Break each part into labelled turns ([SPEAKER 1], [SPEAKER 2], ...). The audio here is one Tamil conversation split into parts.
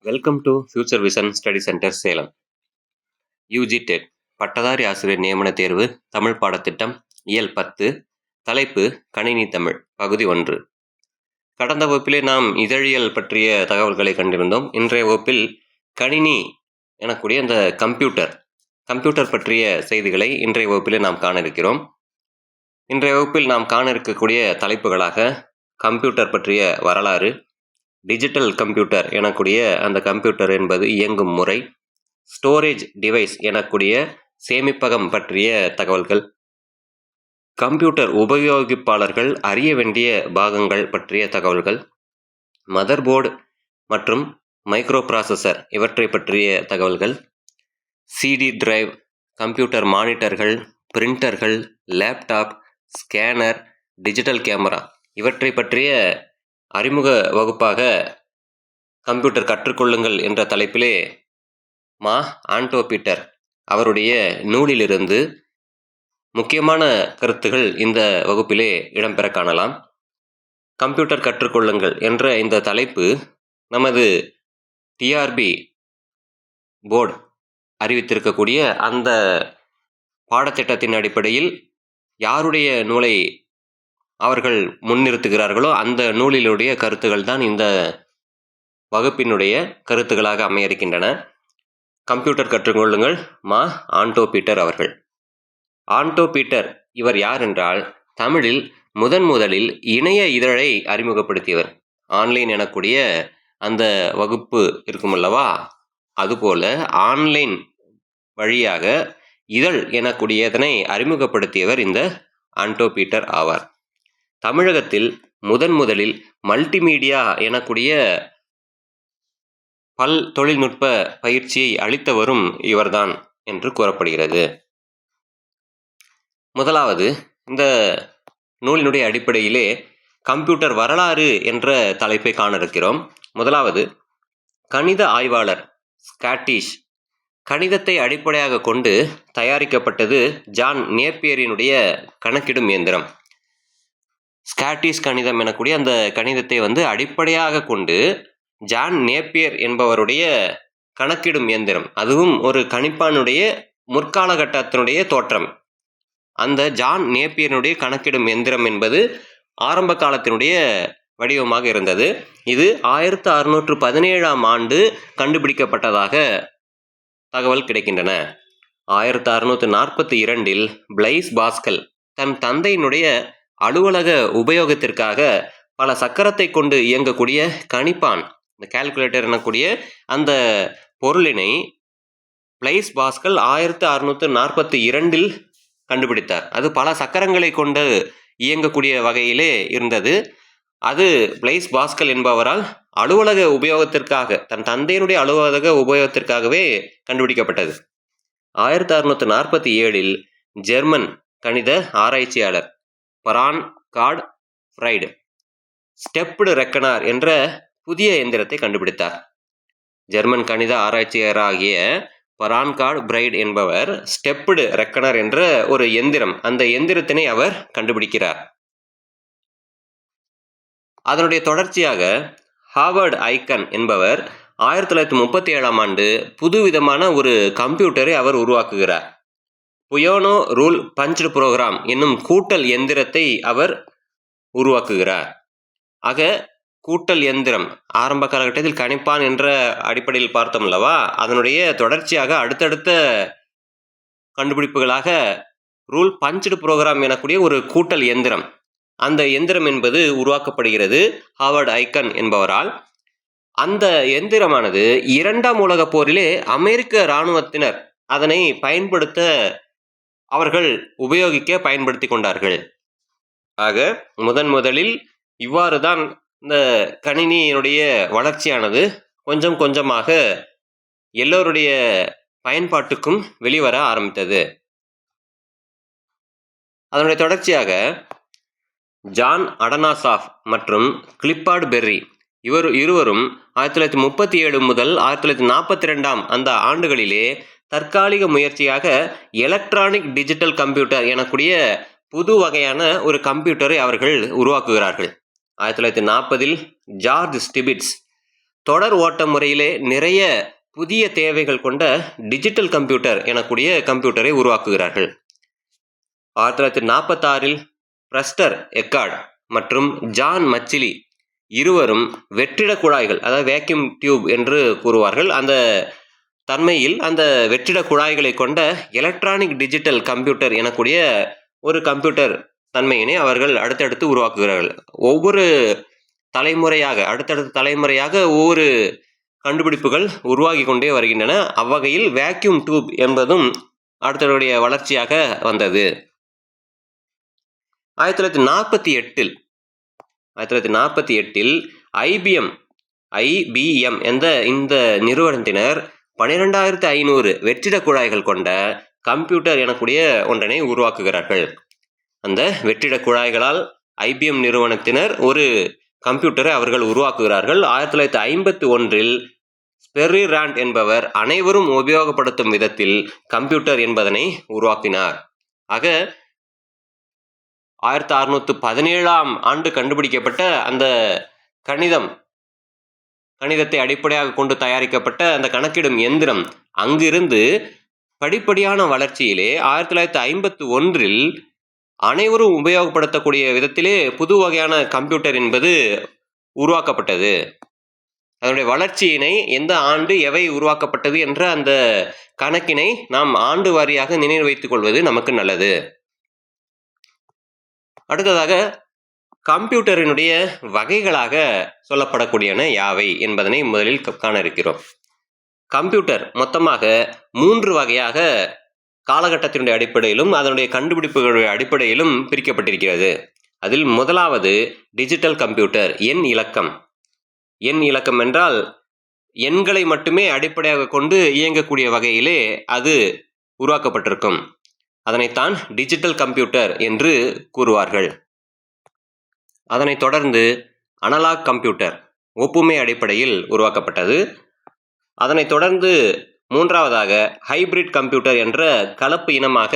[SPEAKER 1] Welcome to future vision study centre Salem. UG dead பட்டதாரி ஆசிரியர் நியமன தேர்வு தமிழ் பாடத்திட்டம் இயல் 10 தலைப்பு கணினி தமிழ் பகுதி 1. கடந்த வகுப்பிலே நாம் இதழியல் பற்றிய தகவல்களை கண்டிருந்தோம். இன்றைய வகுப்பில் கணினி எனக்கூடிய அந்த கம்ப்யூட்டர் பற்றிய செய்திகளை இன்றைய வகுப்பிலே நாம் காண இருக்கிறோம். இன்றைய வகுப்பில் நாம் காண இருக்கக்கூடிய தலைப்புகளாக கம்ப்யூட்டர் பற்றிய வரலாறு, டிஜிட்டல் கம்ப்யூட்டர் எனக்கூடிய அந்த கம்ப்யூட்டர் என்பது இயங்கும் முறை, ஸ்டோரேஜ் டிவைஸ் எனக்கூடிய சேமிப்பகம் பற்றிய தகவல்கள், கம்ப்யூட்டர் உபயோகிப்பாளர்கள் அறிய வேண்டிய பாகங்கள் பற்றிய தகவல்கள், மதர்போர்டு மற்றும் மைக்ரோ ப்ராசஸர் இவற்றை பற்றிய தகவல்கள், சிடி டிரைவ், கம்ப்யூட்டர் மானிட்டர்கள், பிரிண்டர்கள், லேப்டாப், ஸ்கேனர், டிஜிட்டல் கேமரா இவற்றை பற்றிய அறிமுக வகுப்பாக கம்ப்யூட்டர் கற்றுக்கொள்ளுங்கள் என்ற தலைப்பிலே மா ஆண்டோ பீட்டர் அவருடைய நூலிலிருந்து முக்கியமான கருத்துகள் இந்த வகுப்பிலே இடம்பெற காணலாம். கம்ப்யூட்டர் கற்றுக்கொள்ளுங்கள் என்ற இந்த தலைப்பு நமது டிஆர்பி போர்டு அறிவித்திருக்கக்கூடிய அந்த பாடத்திட்டத்தின் அடிப்படையில் யாருடைய நூலை அவர்கள் முன்னிறுத்துகிறார்களோ அந்த நூலிலுடைய கருத்துகள் தான் இந்த வகுப்பினுடைய கருத்துக்களாக அமைய இருக்கின்றன. கம்ப்யூட்டர் கற்றுக்கொள்ளுங்கள் மா ஆண்டோ பீட்டர் அவர்கள். ஆண்டோ பீட்டர் இவர் யார் என்றால், தமிழில் முதலில் இணைய இதழை அறிமுகப்படுத்தியவர். ஆன்லைன் எனக்கூடிய அந்த வகுப்பு இருக்குமல்லவா, அதுபோல ஆன்லைன் வழியாக இதழ் எனக்கூடியதனை அறிமுகப்படுத்தியவர் இந்த ஆண்டோ பீட்டர் ஆவார். தமிழகத்தில் முதலில் மல்டிமீடியா எனக்கூடிய பல் தொழில்நுட்ப பயிற்சியை அளித்தவரும் இவர்தான் என்று கூறப்படுகிறது. முதலாவது, இந்த நூலினுடைய அடிப்படையிலே கம்ப்யூட்டர் வரலாறு என்ற தலைப்பை காண இருக்கிறோம். முதலாவது, கணித ஆய்வாளர் ஸ்காட்டிஷ் கணிதத்தை அடிப்படையாக கொண்டு தயாரிக்கப்பட்டது ஜான் நேப்பியரினுடைய கணக்கிடும் இயந்திரம். ஸ்காட்டிஷ் கணிதம் எனக்கூடிய அந்த கணிதத்தை அடிப்படையாக கொண்டு ஜான் நேப்பியர் என்பவருடைய கணக்கிடும் இயந்திரம், அதுவும் ஒரு கணிப்பானுடைய முற்காலகட்டத்தினுடைய தோற்றம். அந்த ஜான் நேப்பியனுடைய கணக்கிடும் இயந்திரம் என்பது ஆரம்ப காலத்தினுடைய வடிவமாக இருந்தது. இது 1617ஆம் ஆண்டு கண்டுபிடிக்கப்பட்டதாக தகவல் கிடைக்கின்றன. 1642இல் பிளைஸ் பாஸ்கல் தன் தந்தையினுடைய அலுவலக உபயோகத்திற்காக பல சக்கரத்தை கொண்டு இயங்கக்கூடிய கணிப்பான், இந்த கால்குலேட்டர் எனக்கூடிய அந்த பொருளினை பிளைஸ் பாஸ்கல் 1642இல் கண்டுபிடித்தார். அது பல சக்கரங்களை கொண்டு இயங்கக்கூடிய வகையிலே இருந்தது. அது பிளைஸ் பாஸ்கல் என்பவரால் அலுவலக உபயோகத்திற்காக, தன் தந்தையினுடைய அலுவலக உபயோகத்திற்காகவே கண்டுபிடிக்கப்பட்டது. 1647இல் ஜெர்மன் கணித ஆராய்ச்சியாளர் பரான்கார்ட் ஃப்ரைடு ஸ்டெப்டு ரெக்கனர் என்ற புதிய எந்திரத்தை கண்டுபிடித்தார். ஜெர்மன் கணித ஆராய்ச்சியாளராகிய பரான்கார்ட் பிரைட் என்பவர் ஸ்டெப்டு ரெக்கனர் என்ற ஒரு எந்திரம், அந்த எந்திரத்தினை அவர் கண்டுபிடிக்கிறார். அதனுடைய தொடர்ச்சியாக ஹாவர்ட் ஐக்கன் என்பவர் 1937ஆம் ஆண்டு புதுவிதமான ஒரு கம்ப்யூட்டரை அவர் உருவாக்குகிறார். புயோனோ ரூல் பஞ்ச்டு புரோகிராம் என்னும் கூட்டல் எந்திரத்தை அவர் உருவாக்குகிறார். ஆக கூட்டல் எந்திரம் ஆரம்ப காலகட்டத்தில் கணிப்பான் என்ற அடிப்படையில் பார்த்தோம் அல்லவா, அதனுடைய தொடர்ச்சியாக அடுத்தடுத்த கண்டுபிடிப்புகளாக ரூல் பஞ்ச்டு புரோகிராம் எனக்கூடிய ஒரு கூட்டல் எந்திரம், அந்த எந்திரம் என்பது உருவாக்கப்படுகிறது ஹாவர்ட் ஐக்கன் என்பவரால். அந்த எந்திரமானது 2ஆம் உலகப் போரிலே அமெரிக்க இராணுவத்தினர் அதனை அவர்கள் பயன்படுத்தி கொண்டார்கள். ஆக முதலில் இவ்வாறு தான் இந்த கணினியினுடைய வளர்ச்சியானது கொஞ்சம் கொஞ்சமாக எல்லோருடைய பயன்பாட்டுக்கும் வெளிவர ஆரம்பித்தது. அதனுடைய தொடர்ச்சியாக ஜான் அடனாசாஃப் மற்றும் கிளிப்பார்ட் பெர்ரி இருவரும் 1937 முதல் 1942ஆம் அந்த ஆண்டுகளிலே தற்காலிக முயற்சியாக எலக்ட்ரானிக் டிஜிட்டல் கம்ப்யூட்டர் எனக்கூடிய புது வகையான ஒரு கம்ப்யூட்டரை அவர்கள் உருவாக்குகிறார்கள். 1940இல் ஜார்ஜ் ஸ்டிபிட்ஸ் தொடர் ஓட்ட முறையிலே நிறைய புதிய தேவைகள் கொண்ட டிஜிட்டல் கம்ப்யூட்டர் எனக்கூடிய கம்ப்யூட்டரை உருவாக்குகிறார்கள். 1946 பிரஸ்டர் எக்கார்ட் மற்றும் ஜான் மச்சிலி இருவரும் வெற்றிட குழாய்கள், அதாவது வேக்யூம் டியூப் என்று கூறுவார்கள், அந்த தன்மையில் அந்த வெற்றிட குழாய்களை கொண்ட எலக்ட்ரானிக் டிஜிட்டல் கம்ப்யூட்டர் எனக்கூடிய ஒரு கம்ப்யூட்டர் தன்மையினை அவர்கள் அடுத்தடுத்து உருவாக்குகிறார்கள். ஒவ்வொரு தலைமுறையாக அடுத்தடுத்த தலைமுறையாக ஒவ்வொரு கண்டுபிடிப்புகள் உருவாகி கொண்டே வருகின்றன. அவ்வகையில் வேக்யூம் டியூப் என்பதும் அடுத்தவருடைய வளர்ச்சியாக வந்தது. 1948 ஐபிஎம் இந்த நிறுவனத்தினர் 12,500 வெற்றிட குழாய்கள் கொண்ட கம்ப்யூட்டர் எனக்கூடிய ஒன்றினை உருவாக்குகிறார்கள். அந்த வெற்றிட குழாய்களால் ஐபிஎம் நிறுவனத்தினர் ஒரு கம்ப்யூட்டரை அவர்கள் உருவாக்குகிறார்கள். 1951 ஸ்பெர்ரி ராண்ட் என்பவர் அனைவரும் உபயோகப்படுத்தும் விதத்தில் கம்ப்யூட்டர் என்பதனை உருவாக்கினார். ஆக 1617 கண்டுபிடிக்கப்பட்ட அந்த கணிதத்தை அடிப்படையாக கொண்டு தயாரிக்கப்பட்ட அந்த கணக்கிடும் எந்திரம் அங்கிருந்து படிப்படியான வளர்ச்சியிலே 1951 அனைவரும் உபயோகப்படுத்தக்கூடிய விதத்திலே புது வகையான கம்ப்யூட்டர் என்பது உருவாக்கப்பட்டது. அதனுடைய வளர்ச்சியினை எந்த ஆண்டு எவை உருவாக்கப்பட்டது என்ற அந்த கணக்கினை நாம் ஆண்டு வாரியாக நினைவு வைத்துக் கொள்வது நமக்கு நல்லது. அடுத்ததாக கம்ப்யூட்டரினுடைய வகைகளாக சொல்லப்படக்கூடியன யாவை என்பதனை முதலில் காண இருக்கிறோம். கம்ப்யூட்டர் மொத்தமாக 3 வகையாக காலகட்டத்தினுடைய அடிப்படையிலும் அதனுடைய கண்டுபிடிப்புகளுடைய அடிப்படையிலும் பிரிக்கப்பட்டிருக்கிறது. அதில் முதலாவது டிஜிட்டல் கம்ப்யூட்டர், எண் இலக்கம் என்றால் எண்களை மட்டுமே அடிப்படையாக கொண்டு இயங்கக்கூடிய வகையிலே அது உருவாக்கப்பட்டிருக்கும். அதனைத்தான் டிஜிட்டல் கம்ப்யூட்டர் என்று கூறுவார்கள். அதனைத் தொடர்ந்து அனலாக் கம்ப்யூட்டர் ஒப்புமை அடிப்படையில் உருவாக்கப்பட்டது. அதனைத் தொடர்ந்து மூன்றாவதாக ஹைபிரிட் கம்ப்யூட்டர் என்ற கலப்பு இனமாக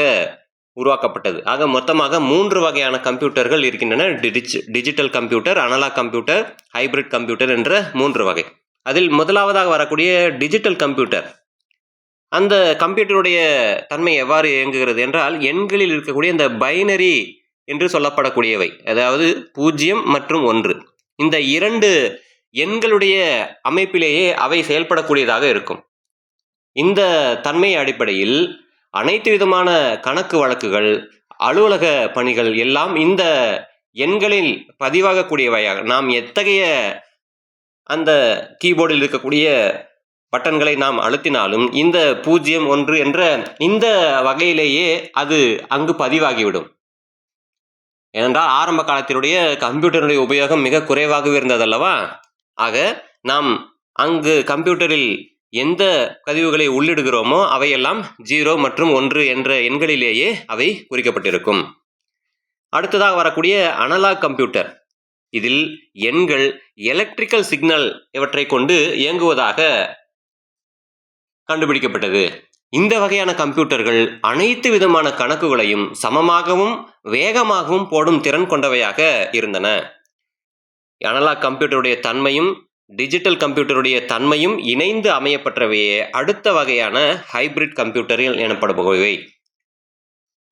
[SPEAKER 1] உருவாக்கப்பட்டது. ஆக மொத்தமாக 3 வகையான கம்ப்யூட்டர்கள் இருக்கின்றன. Digital computer, analogue computer, hybrid computer என்ற 3 வகை. அதில் முதலாவதாக வரக்கூடிய டிஜிட்டல் கம்ப்யூட்டர், அந்த கம்ப்யூட்டருடைய தன்மை எவ்வாறு இயங்குகிறது என்றால் எண்களில் இருக்கக்கூடிய இந்த பைனரி என்று சொல்லப்படக்கூடியவை, அதாவது 0 மற்றும் 1, இந்த 2 எண்களுடைய அமைப்பிலேயே அவை செயல்படக்கூடியதாக இருக்கும். இந்த தன்மை அடிப்படையில் அனைத்து விதமான கணக்கு வழக்குகள், அலுவலக பணிகள் எல்லாம் இந்த எண்களில் பதிவாகக்கூடியவையாக, நாம் எத்தகைய அந்த கீபோர்டில் இருக்கக்கூடிய பட்டன்களை நாம் அழுத்தினாலும் இந்த 0, 1 என்ற இந்த வகையிலேயே அது அங்கு பதிவாகிவிடும். ஏனென்றால் ஆரம்ப காலத்தினுடைய கம்ப்யூட்டருடைய உபயோகம் மிக குறைவாகவே இருந்ததல்லவா. ஆக நாம் அங்கு கம்ப்யூட்டரில் எந்த பதிவுகளை உள்ளிடுகிறோமோ அவையெல்லாம் 0 மற்றும் 1 என்ற எண்களிலேயே அவை குறிக்கப்பட்டிருக்கும். அடுத்ததாக வரக்கூடிய அனலாக் கம்ப்யூட்டர், இதில் எண்கள் எலக்ட்ரிக்கல் சிக்னல் இவற்றை கொண்டு இயங்குவதாக கண்டுபிடிக்கப்பட்டது. இந்த வகையான கம்ப்யூட்டர்கள் அனைத்து விதமான கணக்குகளையும் சமமாகவும் வேகமாகவும் போடும் திறன் கொண்டவையாக இருந்தன. அனலாக் கம்ப்யூட்டருடைய தன்மையும் டிஜிட்டல் கம்ப்யூட்டருடைய தன்மையும் இணைந்து அமையப்பட்டவையே அடுத்த வகையான ஹைபிரிட் கம்ப்யூட்டர்கள் எனப்படுபவை.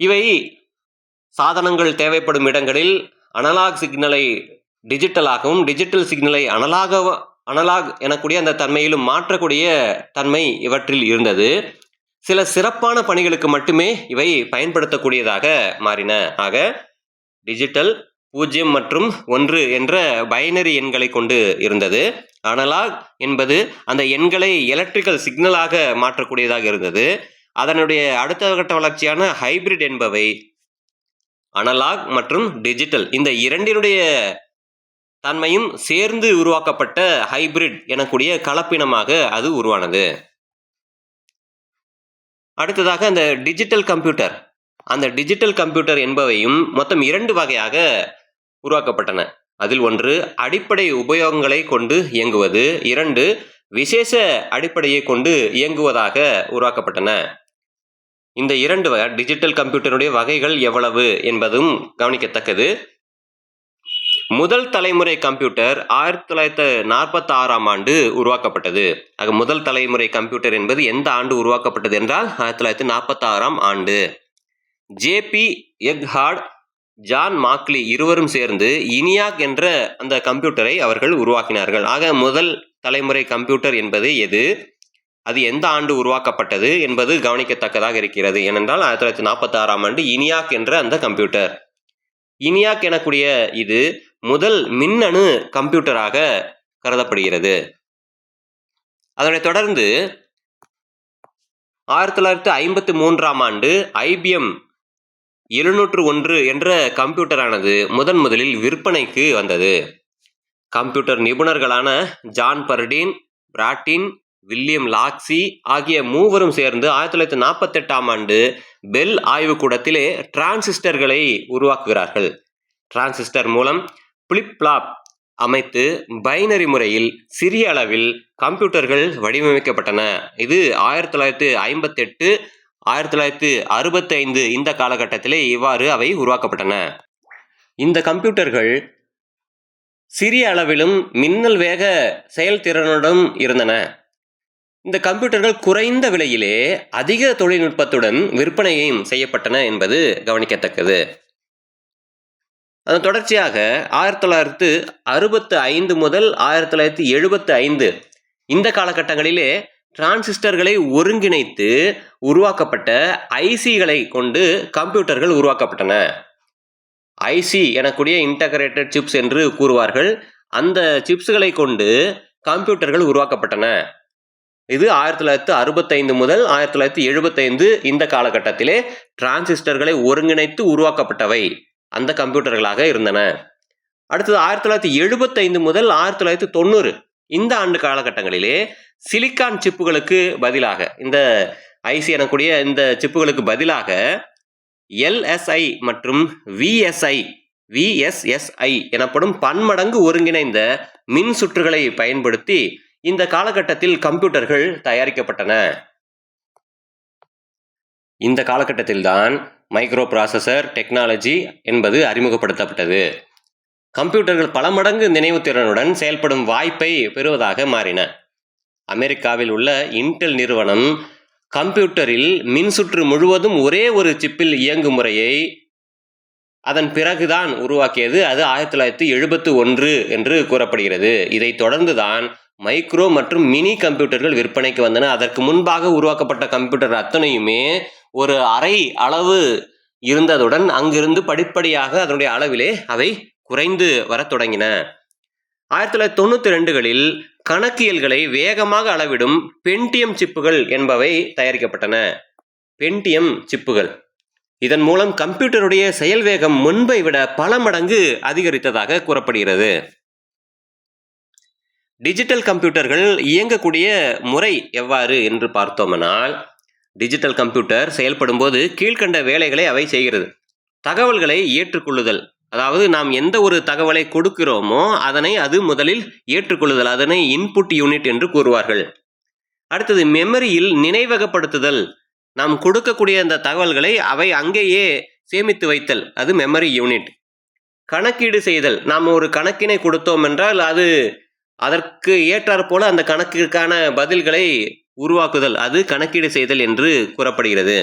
[SPEAKER 1] இவை சாதனங்கள் தேவைப்படும் இடங்களில் அனலாக் சிக்னலை டிஜிட்டலாகவும் டிஜிட்டல் சிக்னலை அனலாக் எனக்கூடிய அந்த தன்மையிலும் மாற்றக்கூடிய தன்மை இவற்றில் இருந்தது. சில சிறப்பான பணிகளுக்கு மட்டுமே இவை பயன்படுத்தக்கூடியதாக மாறின. ஆக டிஜிட்டல் 0 மற்றும் 1 என்ற பைனரி எண்களை கொண்டு இருந்தது. அனலாக் என்பது அந்த எண்களை எலக்ட்ரிக்கல் சிக்னலாக மாற்றக்கூடியதாக இருந்தது. அதனுடைய அடுத்த கட்ட வளர்ச்சியான ஹைபிரிட் என்பவை அனலாக் மற்றும் டிஜிட்டல் இந்த இரண்டினுடைய தன்மையும் சேர்ந்து உருவாக்கப்பட்ட ஹைபிரிட் எனக்கூடிய கலப்பினமாக அது உருவானது. அடுத்ததாக அந்த டிஜிட்டல் கம்ப்யூட்டர் என்பவையும் மொத்தம் 2 வகையாக உருவாக்கப்பட்டன. அதில் ஒன்று அடிப்படை உபயோகங்களை கொண்டு இயங்குவது, 2 விசேஷ அடிப்படையை கொண்டு இயங்குவதாக உருவாக்கப்பட்டன. இந்த 2 டிஜிட்டல் கம்ப்யூட்டருடைய வகைகள் எவ்வளவு என்பதும் கவனிக்கத்தக்கது. முதல் தலைமுறை கம்ப்யூட்டர் 1946ஆம் ஆண்டு உருவாக்கப்பட்டது. ஆக முதல் தலைமுறை கம்ப்யூட்டர் என்பது எந்த ஆண்டு உருவாக்கப்பட்டது என்றால் 1946ஆம் ஆண்டு. ஜே.பி. எக்ஹார்ட், ஜான் மாக்லி இருவரும் சேர்ந்து இனியாக் என்ற அந்த கம்ப்யூட்டரை அவர்கள் உருவாக்கினார்கள். ஆக முதல் தலைமுறை கம்ப்யூட்டர் என்பது எது, அது எந்த ஆண்டு உருவாக்கப்பட்டது என்பது கவனிக்கத்தக்கதாக இருக்கிறது. ஏனென்றால் 1946ஆம் ஆண்டு இனியாக் என்ற அந்த கம்ப்யூட்டர். இனியாக் எனக்கூடிய இது முதல் மின்னணு கம்ப்யூட்டராக கருதப்படுகிறது. அதனைத் தொடர்ந்து 1953ஆம் ஆண்டு IBM 701 என்ற கம்ப்யூட்டரானது முதலில் விற்பனைக்கு வந்தது. கம்ப்யூட்டர் நிபுணர்களான ஜான் பர்டின், பிராட்டின், வில்லியம் லாக்ஸி ஆகிய மூவரும் சேர்ந்து 1948ஆம் ஆண்டு பெல் ஆய்வுக்கூடத்திலே டிரான்சிஸ்டர்களை உருவாக்குகிறார்கள். டிரான்சிஸ்டர் மூலம் பிளிப் பிளாப் அமைத்து பைனரி முறையில் சிறிய அளவில் கம்ப்யூட்டர்கள் வடிவமைக்கப்பட்டன. இது 1958, 1965 இந்த காலகட்டத்திலே இவ்வாறு அவை உருவாக்கப்பட்டன. இந்த கம்ப்யூட்டர்கள் சிறிய அளவிலும் மின்னல் வேக செயல்திறனுடன் இருந்தன. இந்த கம்ப்யூட்டர்கள் குறைந்த விலையிலே அதிக தொழில்நுட்பத்துடன் விற்பனையும் செய்யப்பட்டன என்பது கவனிக்கத்தக்கது. அதன் தொடர்ச்சியாக 1965 முதல் 1975 இந்த காலகட்டங்களிலே டிரான்சிஸ்டர்களை ஒருங்கிணைத்து உருவாக்கப்பட்ட ஐசிகளை கொண்டு கம்ப்யூட்டர்கள் உருவாக்கப்பட்டன. ஐசி எனக்கூடிய இன்டகிரேட்டட் சிப்ஸ் என்று கூறுவார்கள். அந்த சிப்ஸ்களை கொண்டு கம்ப்யூட்டர்கள் உருவாக்கப்பட்டன. இது 1965 முதல் 1975 இந்த காலகட்டத்திலே டிரான்சிஸ்டர்களை ஒருங்கிணைத்து உருவாக்கப்பட்டவை அந்த கம்ப்யூட்டர்களாக இருந்தன. அடுத்தது 1975 முதல் 1990 இந்த ஆண்டு காலகட்டங்களிலே சிலிக்கான் சிப்புகளுக்கு பதிலாக, இந்த ஐசி எனக்கூடிய இந்த சிப்புகளுக்கு பதிலாக LSI மற்றும் VSSI எனப்படும் பன்மடங்கு ஒருங்கிணைந்த மின் சுற்றுகளை பயன்படுத்தி இந்த காலகட்டத்தில் கம்ப்யூட்டர்கள் தயாரிக்கப்பட்டன. இந்த காலகட்டத்தில்தான் மைக்ரோ ப்ராசஸர் டெக்னாலஜி என்பது அறிமுகப்படுத்தப்பட்டது. கம்ப்யூட்டர்கள் பல மடங்கு நினைவுத்திறனுடன் செயல்படும் வாய்ப்பை பெறுவதாக மாறின. அமெரிக்காவில் உள்ள இன்டெல் நிறுவனம் கம்ப்யூட்டரில் மின்சுற்று முழுவதும் ஒரே ஒரு சிப்பில் இயங்கும் முறையை அதன் பிறகுதான் உருவாக்கியது. அது 1971 என்று கூறப்படுகிறது. இதைத் தொடர்ந்துதான் மைக்ரோ மற்றும் மினி கம்ப்யூட்டர்கள் விற்பனைக்கு வந்தன. அதற்கு முன்பாக உருவாக்கப்பட்ட கம்ப்யூட்டர் அத்தனையுமே ஒரு அரை அளவு இருந்ததுடன் அங்கிருந்து படிப்படியாக அதனுடைய அளவிலே அவை குறைந்து வர தொடங்கின. 1992களில் கணக்கியல்களை வேகமாக அளவிடும் பென்டியம் சிப்புகள் என்பவை தயாரிக்கப்பட்டன. பென்டியம் சிப்புகள், இதன் மூலம் கம்ப்யூட்டருடைய செயல் வேகம் முன்பை விட பல மடங்கு அதிகரித்ததாக கூறப்படுகிறது. டிஜிட்டல் கம்ப்யூட்டர்கள் இயங்கக்கூடிய முறை எவ்வாறு என்று பார்த்தோம்னால், டிஜிட்டல் கம்ப்யூட்டர் செயல்படும் போது கீழ்கண்ட வேலைகளை அவை செய்கிறது. தகவல்களை ஏற்றுக்கொள்ளுதல், அதாவது நாம் எந்த ஒரு தகவலை கொடுக்கிறோமோ அதனை அது முதலில் ஏற்றுக்கொள்ளுதல், அதனை இன்புட் யூனிட் என்று கூறுவார்கள். அடுத்தது மெமரியில் நினைவகப்படுத்துதல், நாம் கொடுக்கக்கூடிய அந்த தகவல்களை அவை அங்கேயே சேமித்து வைத்தல், அது மெமரி யூனிட். கணக்கீடு செய்தல், நாம் ஒரு கணக்கினை கொடுத்தோம் என்றால் அது அதற்கு ஏற்றாற்போல அந்த கணக்கிற்கான பதில்களை உருவாக்குதல், அது கணக்கீடு செய்தல் என்று கூறப்படுகிறது.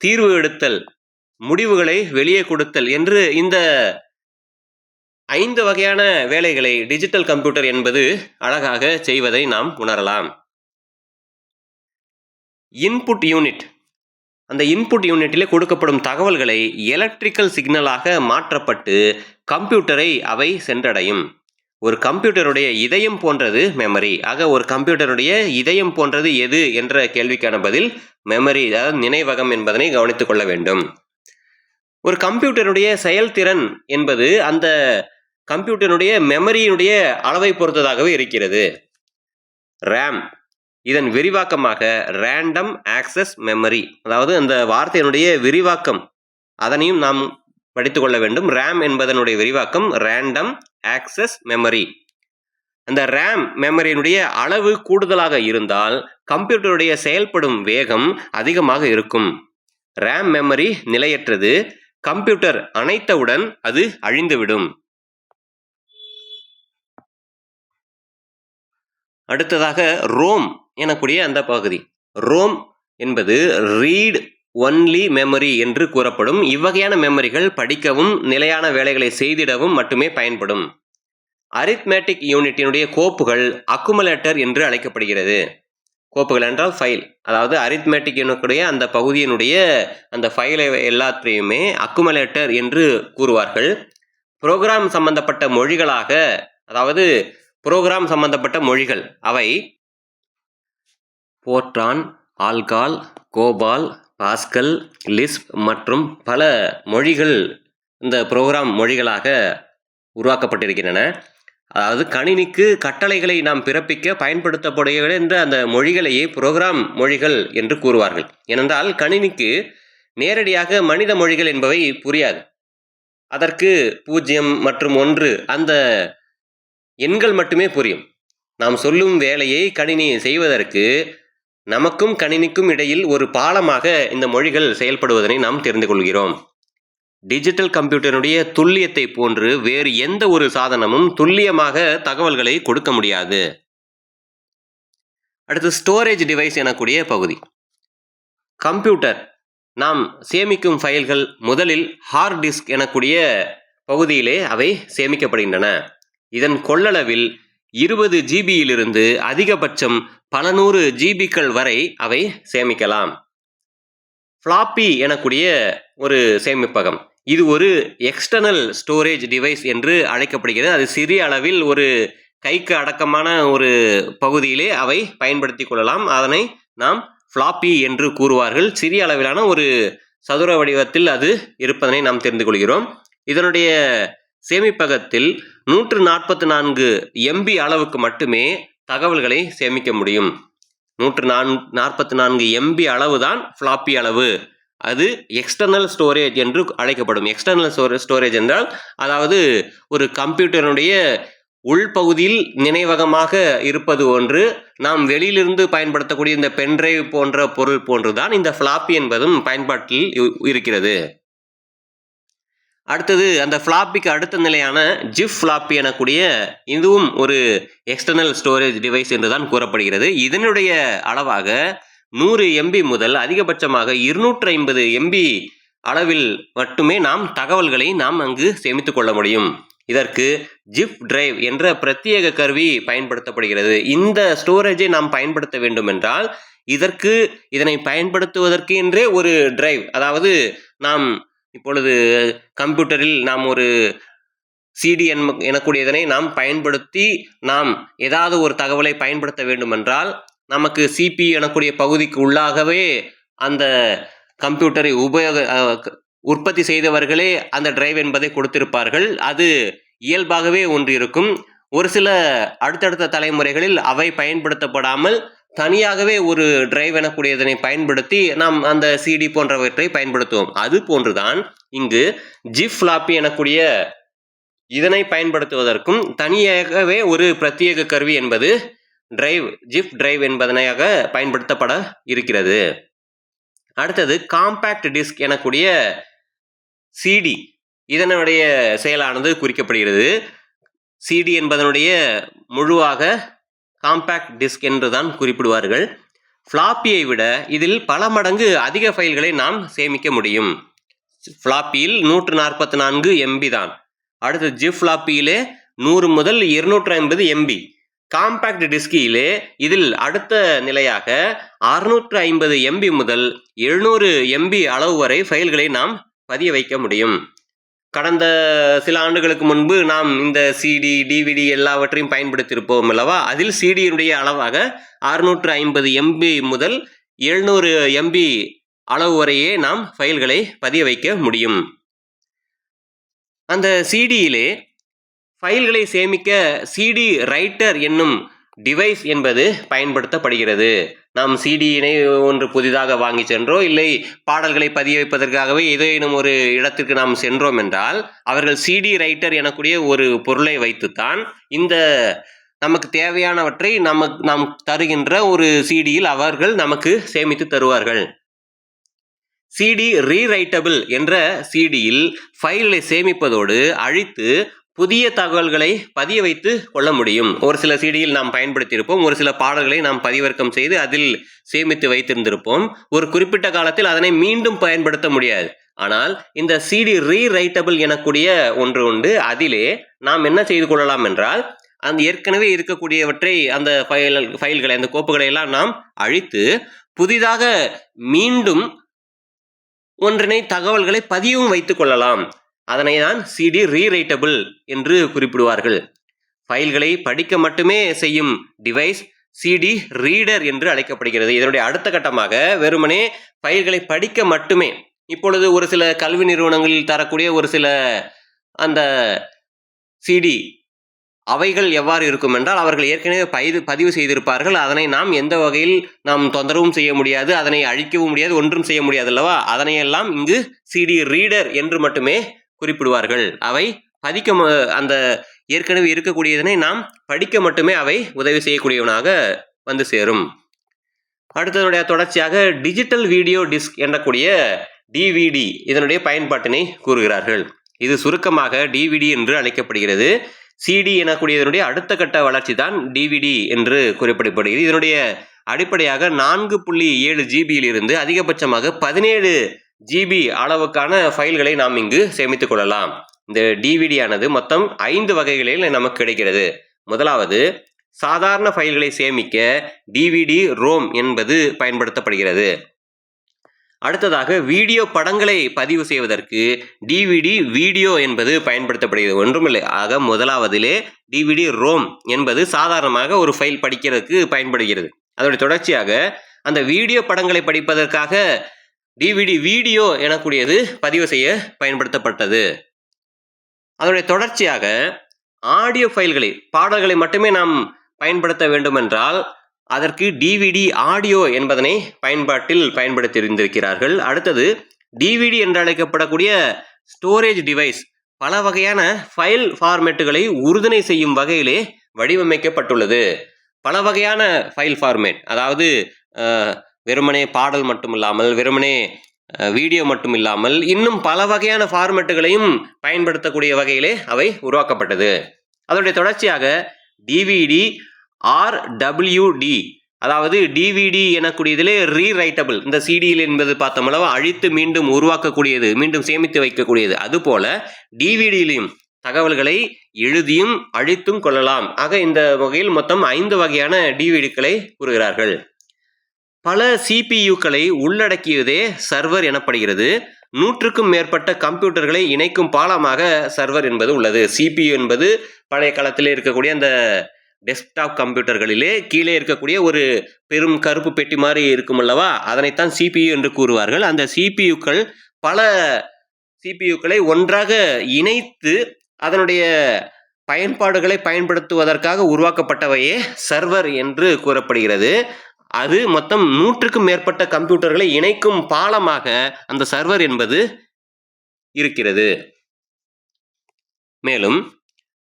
[SPEAKER 1] தீர்வு எடுத்தல், முடிவுகளை வெளியே கொடுத்தல் என்று இந்த 5 வகையான வேலைகளை டிஜிட்டல் கம்ப்யூட்டர் என்பது அழகாக செய்வதை நாம் உணரலாம். இன்புட் யூனிட், அந்த இன்புட் யூனிட்டிலே கொடுக்கப்படும் தகவல்களை எலக்ட்ரிக்கல் சிக்னலாக மாற்றப்பட்டு கம்ப்யூட்டரை அவை சென்றடையும். ஒரு கம்ப்யூட்டருடைய இதயம் போன்றது மெமரி. ஆக ஒரு கம்ப்யூட்டருடைய இதயம் போன்றது எது என்ற கேள்விக்கான பதில் மெமரி, அதாவது நினைவகம் என்பதனை கவனித்துக் கொள்ள வேண்டும். ஒரு கம்ப்யூட்டருடைய செயல்திறன் என்பது அந்த கம்ப்யூட்டருடைய மெமரியினுடைய அளவை பொறுத்ததாகவே இருக்கிறது. ரேம், இதன் விரிவாக்கமாக ரேண்டம் ஆக்சஸ் மெமரி, அதாவது அந்த வார்த்தையினுடைய விரிவாக்கம் அதனையும் நாம் படித்துக் கொள்ள வேண்டும். ரேம் என்பதனுடைய விரிவாக்கம் ரேண்டம் ஆக்சஸ் மெமரி. அந்த ரேம் மெமரியினுடைய அளவு கூடுதலாக இருந்தால் கம்ப்யூட்டருடைய செயல்படும் வேகம் அதிகமாக இருக்கும். ரேம் மெமரி நிலையற்றது, கம்ப்யூட்டர் அணைத்தவுடன் அது அழிந்துவிடும். அடுத்ததாக ரோம் எனக்கூடிய அந்த பகுதி. ரோம் என்பது ரீட் ஒன்லி மெமரி என்று கூறப்படும். இவ்வகையான மெமரிகள் படிக்கவும் நிலையான வேலைகளை செய்திடவும் மட்டுமே பயன்படும். அரித்மேட்டிக் யூனிட்டினுடைய கோப்புகள் அக்குமுலேட்டர் என்று அழைக்கப்படுகிறது. கோப்புகள் என்றால் ஃபைல், அதாவது அரித்மேட்டிக் யூனிட்டுடைய அந்த பகுதியினுடைய அந்த ஃபைலை எல்லாத்தையுமே அக்குமுலேட்டர் என்று கூறுவார்கள். புரோகிராம் சம்பந்தப்பட்ட மொழிகளாக, அதாவது புரோகிராம் சம்பந்தப்பட்ட மொழிகள் அவை Fortran, alcohol, Gopal, pascal, lisp மற்றும் பல மொழிகள் இந்த புரோகிராம் மொழிகளாக உருவாக்கப்பட்டிருக்கின்றன. அதாவது கணினிக்கு கட்டளைகளை நாம் பிறப்பிக்க பயன்படுத்தப்படுகின்ற அந்த மொழிகளையே புரோகிராம் மொழிகள் என்று கூறுவார்கள். ஏனென்றால் கணினிக்கு நேரடியாக மனித மொழிகள் என்பவை புரியாது. அதற்கு 0 மற்றும் 1 அந்த எண்கள் மட்டுமே புரியும். நாம் சொல்லும் வேலையை கணினி செய்வதற்கு நமக்கும் கணினிக்கும் இடையில் ஒரு பாலமாக இந்த மொழிகள் செயல்படுவதனை நாம் தெரிந்து கொள்கிறோம். டிஜிட்டல் கம்ப்யூட்டருடைய துல்லியத்தை போன்று வேறு எந்த ஒரு சாதனமும் துல்லியமாக தகவல்களை கொடுக்க முடியாது. அடுத்து ஸ்டோரேஜ் டிவைஸ் எனக்கூடிய பகுதி. கம்ப்யூட்டர் நாம் சேமிக்கும் ஃபைல்கள் முதலில் ஹார்ட் டிஸ்க் எனக்கூடிய பகுதியிலே அவை சேமிக்கப்படுகின்றன. இதன் கொள்ளளவில் 20 ஜிபியிலிருந்து அதிகபட்சம் பல 100 ஜிபிக்கள் வரை அவை சேமிக்கலாம். ஃப்ளாப்பி எனக்கூடிய ஒரு சேமிப்பகம், இது ஒரு எக்ஸ்டர்னல் ஸ்டோரேஜ் டிவைஸ் என்று அழைக்கப்படுகிறது. அது சிறிய அளவில் ஒரு கைக்கு அடக்கமான ஒரு பகுதியிலே அவை பயன்படுத்தி கொள்ளலாம். அதனை நாம் ஃப்ளாப்பி என்று கூறுவார்கள். சிறிய அளவிலான ஒரு சதுர வடிவத்தில் அது இருப்பதனை நாம் தெரிந்து கொள்கிறோம். இதனுடைய சேமிப்பகத்தில் 144 MB அளவுக்கு மட்டுமே தகவல்களை சேமிக்க முடியும். 144 MB அளவுதான் ஃப்ளாப்பி அளவு. அது எக்ஸ்டர்னல் ஸ்டோரேஜ் என்று அழைக்கப்படும். எக்ஸ்டர்னல் ஸ்டோரேஜ் என்றால் அதாவது ஒரு கம்ப்யூட்டருடைய உள்பகுதியில் நினைவகமாக இருப்பது ஒன்று, நாம் வெளியிலிருந்து பயன்படுத்தக்கூடிய இந்த பென்டிரைவ் போன்ற பொருள் போன்றுதான் இந்த ஃப்ளாப்பி என்பதும் பயன்பாட்டில் இருக்கிறது. அடுத்தது அந்த ஃப்ளாப்பிக்கு அடுத்த நிலையான ஜிப் ஃப்ளாப்பி எனக்கூடிய இதுவும் ஒரு எக்ஸ்டர்னல் ஸ்டோரேஜ் டிவைஸ் என்றுதான் கூறப்படுகிறது. இதனுடைய அளவாக 100 MB முதல் அதிகபட்சமாக 250 MB அளவில் மட்டுமே நாம் தகவல்களை நாம் அங்கு சேமித்துக் கொள்ள முடியும். இதற்கு ஜிப் டிரைவ் என்ற பிரத்யேக கருவி பயன்படுத்தப்படுகிறது. இந்த ஸ்டோரேஜை நாம் பயன்படுத்த வேண்டும் என்றால் இதனை பயன்படுத்துவதற்கு என்றே ஒரு டிரைவ், அதாவது நாம் இப்பொழுது கம்ப்யூட்டரில் நாம் ஒரு சிடி எனக்கூடியதனை நாம் பயன்படுத்தி நாம் ஏதாவது ஒரு தகவலை பயன்படுத்த வேண்டுமென்றால் நமக்கு சிபி எனக்கூடிய பகுதிக்கு உள்ளாகவே அந்த கம்ப்யூட்டரை உற்பத்தி செய்தவர்களே அந்த டிரைவ் என்பதை கொடுத்திருப்பார்கள். அது இயல்பாகவே ஒன்று இருக்கும். ஒரு சில அடுத்தடுத்த தலைமுறைகளில் அவை பயன்படுத்தப்படாமல் தனியாகவே ஒரு டிரைவ் எனக்கூடியதனை பயன்படுத்தி நாம் அந்த சிடி போன்றவற்றை பயன்படுத்துவோம். அது போன்றுதான் இங்கு ஜிப் ஃப்ளாப்பி எனக்கூடிய இதனை பயன்படுத்துவதற்கும் தனியாகவே ஒரு பிரத்யேக கருவி என்பது ஜிப் டிரைவ் என்பதனையாக பயன்படுத்தப்பட இருக்கிறது. அடுத்தது காம்பேக்ட் டிஸ்க் எனக்கூடிய சிடி, இதனுடைய செயலானது குறிக்கப்படுகிறது. சிடி என்பதனுடைய முழுவாக காம்பேக்ட் டிஸ்க் என்றுதான் குறிப்பிடுவார்கள். ஃப்ளாப்பியை விட இதில் பல மடங்கு அதிக ஃபைல்களை நாம் சேமிக்க முடியும். ஃப்ளாப்பியில் 144 MB தான். அடுத்து ஜிப் ஃப்ளாப்பியிலே 100 முதல் 250 MB. காம்பேக்ட் டிஸ்கிலே இதில் அடுத்த நிலையாக 650 MB முதல் 700 MB அளவு வரை ஃபைல்களை நாம் பதிய வைக்க முடியும். கடந்த சில ஆண்டுகளுக்கு முன்பு நாம் இந்த சிடி, டிவிடி எல்லாவற்றையும் பயன்படுத்தியிருப்போம் அல்லவா? அதில் சிடியினுடைய அளவாக 650 MB முதல் 700 MB அளவு வரையே நாம் ஃபைல்களை பதிய வைக்க முடியும். அந்த சிடியிலே ஃபைல்களை சேமிக்க சிடி ரைட்டர் என்னும் டிவைஸ் என்பது பயன்படுத்தப்படுகிறது. நாம் சிடியினை ஒன்று புதிதாக வாங்கி சென்றோ இல்லை பாடல்களை பதிய வைப்பதற்காகவே ஏதேனும் ஒரு இடத்திற்கு நாம் சென்றோம் என்றால் அவர்கள் சிடி ரைட்டர் எனக்கூடிய ஒரு பொருளை வைத்துத்தான் இந்த நமக்கு தேவையானவற்றை நாம் தருகின்ற ஒரு சிடியில் அவர்கள் நமக்கு சேமித்து தருவார்கள். சிடி ரீரைட்டபிள் என்ற சிடியில் ஃபைல்களை சேமிப்பதோடு அழித்து புதிய தகவல்களை பதிய வைத்து கொள்ள முடியும். ஒரு சில சிடியில் நாம் பயன்படுத்தியிருப்போம், ஒரு சில பாடல்களை நாம் பதிவிறக்கம் செய்து அதில் சேமித்து வைத்திருந்திருப்போம். ஒரு குறிப்பிட்ட காலத்தில் அதனை மீண்டும் பயன்படுத்த முடியாது. ஆனால் இந்த சிடி ரீரைட்டபிள் எனக்கூடிய ஒன்று உண்டு. அதிலே நாம் என்ன செய்து கொள்ளலாம் என்றால், அந்த ஏற்கனவே இருக்கக்கூடியவற்றை அந்த ஃபைல்களை அந்த கோப்புகளை எல்லாம் நாம் அழித்து புதிதாக மீண்டும் ஒன்றினை தகவல்களை பதிவும் வைத்துக் கொள்ளலாம். அதனை தான் சிடி ரீரைட்டபிள் என்று குறிப்பிடுவார்கள். ஃபைல்களை படிக்க மட்டுமே செய்யும் டிவைஸ் சிடி ரீடர் என்று அழைக்கப்படுகிறது. இதனுடைய அடுத்த கட்டமாக வெறுமனே ஃபைல்களை படிக்க மட்டுமே, இப்பொழுது ஒரு சில கல்வி நிறுவனங்களில் தரக்கூடிய ஒரு சில அந்த சிடி அவைகள் எவ்வாறு இருக்கும் என்றால், அவர்கள் ஏற்கனவே பதிவு செய்திருப்பார்கள். அதனை நாம் எந்த வகையில் நாம் தொந்தரவும் செய்ய முடியாது, அதனை அழிக்கவும் முடியாது, ஒன்றும் செய்ய முடியாது அல்லவா? அதனையெல்லாம் இங்கு சிடி ரீடர் என்று மட்டுமே குறிப்பிடுவார்கள். அவை அந்த ஏற்கனவே இருக்கக்கூடியதனை நாம் படிக்க மட்டுமே அவை உதவி செய்யக்கூடியவனாக வந்து சேரும். அடுத்ததுடைய தொடர்ச்சியாக டிஜிட்டல் வீடியோ டிஸ்க் எனக்கூடிய டிவிடி இதனுடைய பயன்பாட்டினை கூறுகிறார்கள். இது சுருக்கமாக டிவிடி என்று அழைக்கப்படுகிறது. சிடி எனக்கூடியதனுடைய அடுத்த கட்ட வளர்ச்சி தான் டிவிடி என்று குறிப்பிடப்படுகிறது. இதனுடைய அடிப்படையாக 4.7 ஜிபியிலிருந்து அதிகபட்சமாக 17 ஜிபி அளவுக்கான ஃபைல்களை நாம் இங்கு சேமித்துக் கொள்ளலாம். இந்த டிவிடி ஆனது மொத்தம் 5 வகைகளில் நமக்கு கிடைக்கிறது. முதலாவது, சாதாரண ஃபைல்களை சேமிக்க டிவிடி ரோம் என்பது பயன்படுத்தப்படுகிறது. அடுத்ததாக, வீடியோ படங்களை பதிவு செய்வதற்கு டிவிடி வீடியோ என்பது பயன்படுத்தப்படுகிறது. ஒன்றுமில்லை, ஆக முதலாவதிலே டிவிடி ரோம் என்பது சாதாரணமாக ஒரு ஃபைல் படிக்கிறதுக்கு பயன்படுகிறது. அதனுடைய தொடர்ச்சியாக அந்த வீடியோ படங்களை படிப்பதற்காக டிவிடி வீடியோ எனக்கூடியது பதிவு செய்ய பயன்படுத்தப்பட்டது. அதனுடைய தொடர்ச்சியாக ஆடியோ ஃபைல்களை, பாடல்களை மட்டுமே நாம் பயன்படுத்த வேண்டுமென்றால் அதற்கு டிவிடி ஆடியோ என்பதனை பயன்பாட்டில் பயன்படுத்தியிருந்திருக்கிறார்கள். அடுத்தது, டிவிடி என்று அழைக்கப்படக்கூடிய ஸ்டோரேஜ் டிவைஸ் பல வகையான ஃபைல் ஃபார்மேட்டுகளை உறுதுணை செய்யும் வகையிலே வடிவமைக்கப்பட்டுள்ளது. பல வகையான ஃபைல் ஃபார்மேட், அதாவது வெறுமனே பாடல் மட்டும் இல்லாமல், வெறுமனே வீடியோ மட்டும் இல்லாமல், இன்னும் பல வகையான ஃபார்மேட்டுகளையும் பயன்படுத்தக்கூடிய வகையிலே அவை உருவாக்கப்பட்டது. அதனுடைய தொடர்ச்சியாக டிவிடி RWD, அதாவது டிவிடி எனக்கூடியதிலே ரீரைட்டபிள், இந்த சிடியில் என்பது பார்த்தோம்னா அழித்து மீண்டும் உருவாக்கக்கூடியது, மீண்டும் சேமித்து வைக்கக்கூடியது. அதுபோல டிவிடியிலும் தகவல்களை எழுதியும் அழித்தும் கொள்ளலாம். ஆக இந்த வகையில் மொத்தம் 5 வகையான டிவிடிக்களை கூறுகிறார்கள். பல சிபியுக்களை உள்ளடக்கியதே சர்வர் எனப்படுகிறது. 100க்கும் மேற்பட்ட கம்ப்யூட்டர்களை இணைக்கும் பாலமாக சர்வர் என்பது உள்ளது. சிபியு என்பது பழைய காலத்திலே இருக்கக்கூடிய அந்த டெஸ்க்டாப் கம்ப்யூட்டர்களிலே கீழே இருக்கக்கூடிய ஒரு பெரும் கருப்பு பெட்டி மாதிரி இருக்கும் அல்லவா, அதனைத்தான் சிபியு என்று கூறுவார்கள். அந்த சிபியுக்கள் பல சிபியுக்களை ஒன்றாக இணைத்து அதனுடைய பயன்பாடுகளை பயன்படுத்துவதற்காக உருவாக்கப்பட்டவையே சர்வர் என்று கூறப்படுகிறது. அது மொத்தம் 100க்கும் மேற்பட்ட கம்ப்யூட்டர்களை இணைக்கும் பாலமாக அந்த சர்வர் என்பது இருக்கிறது. மேலும்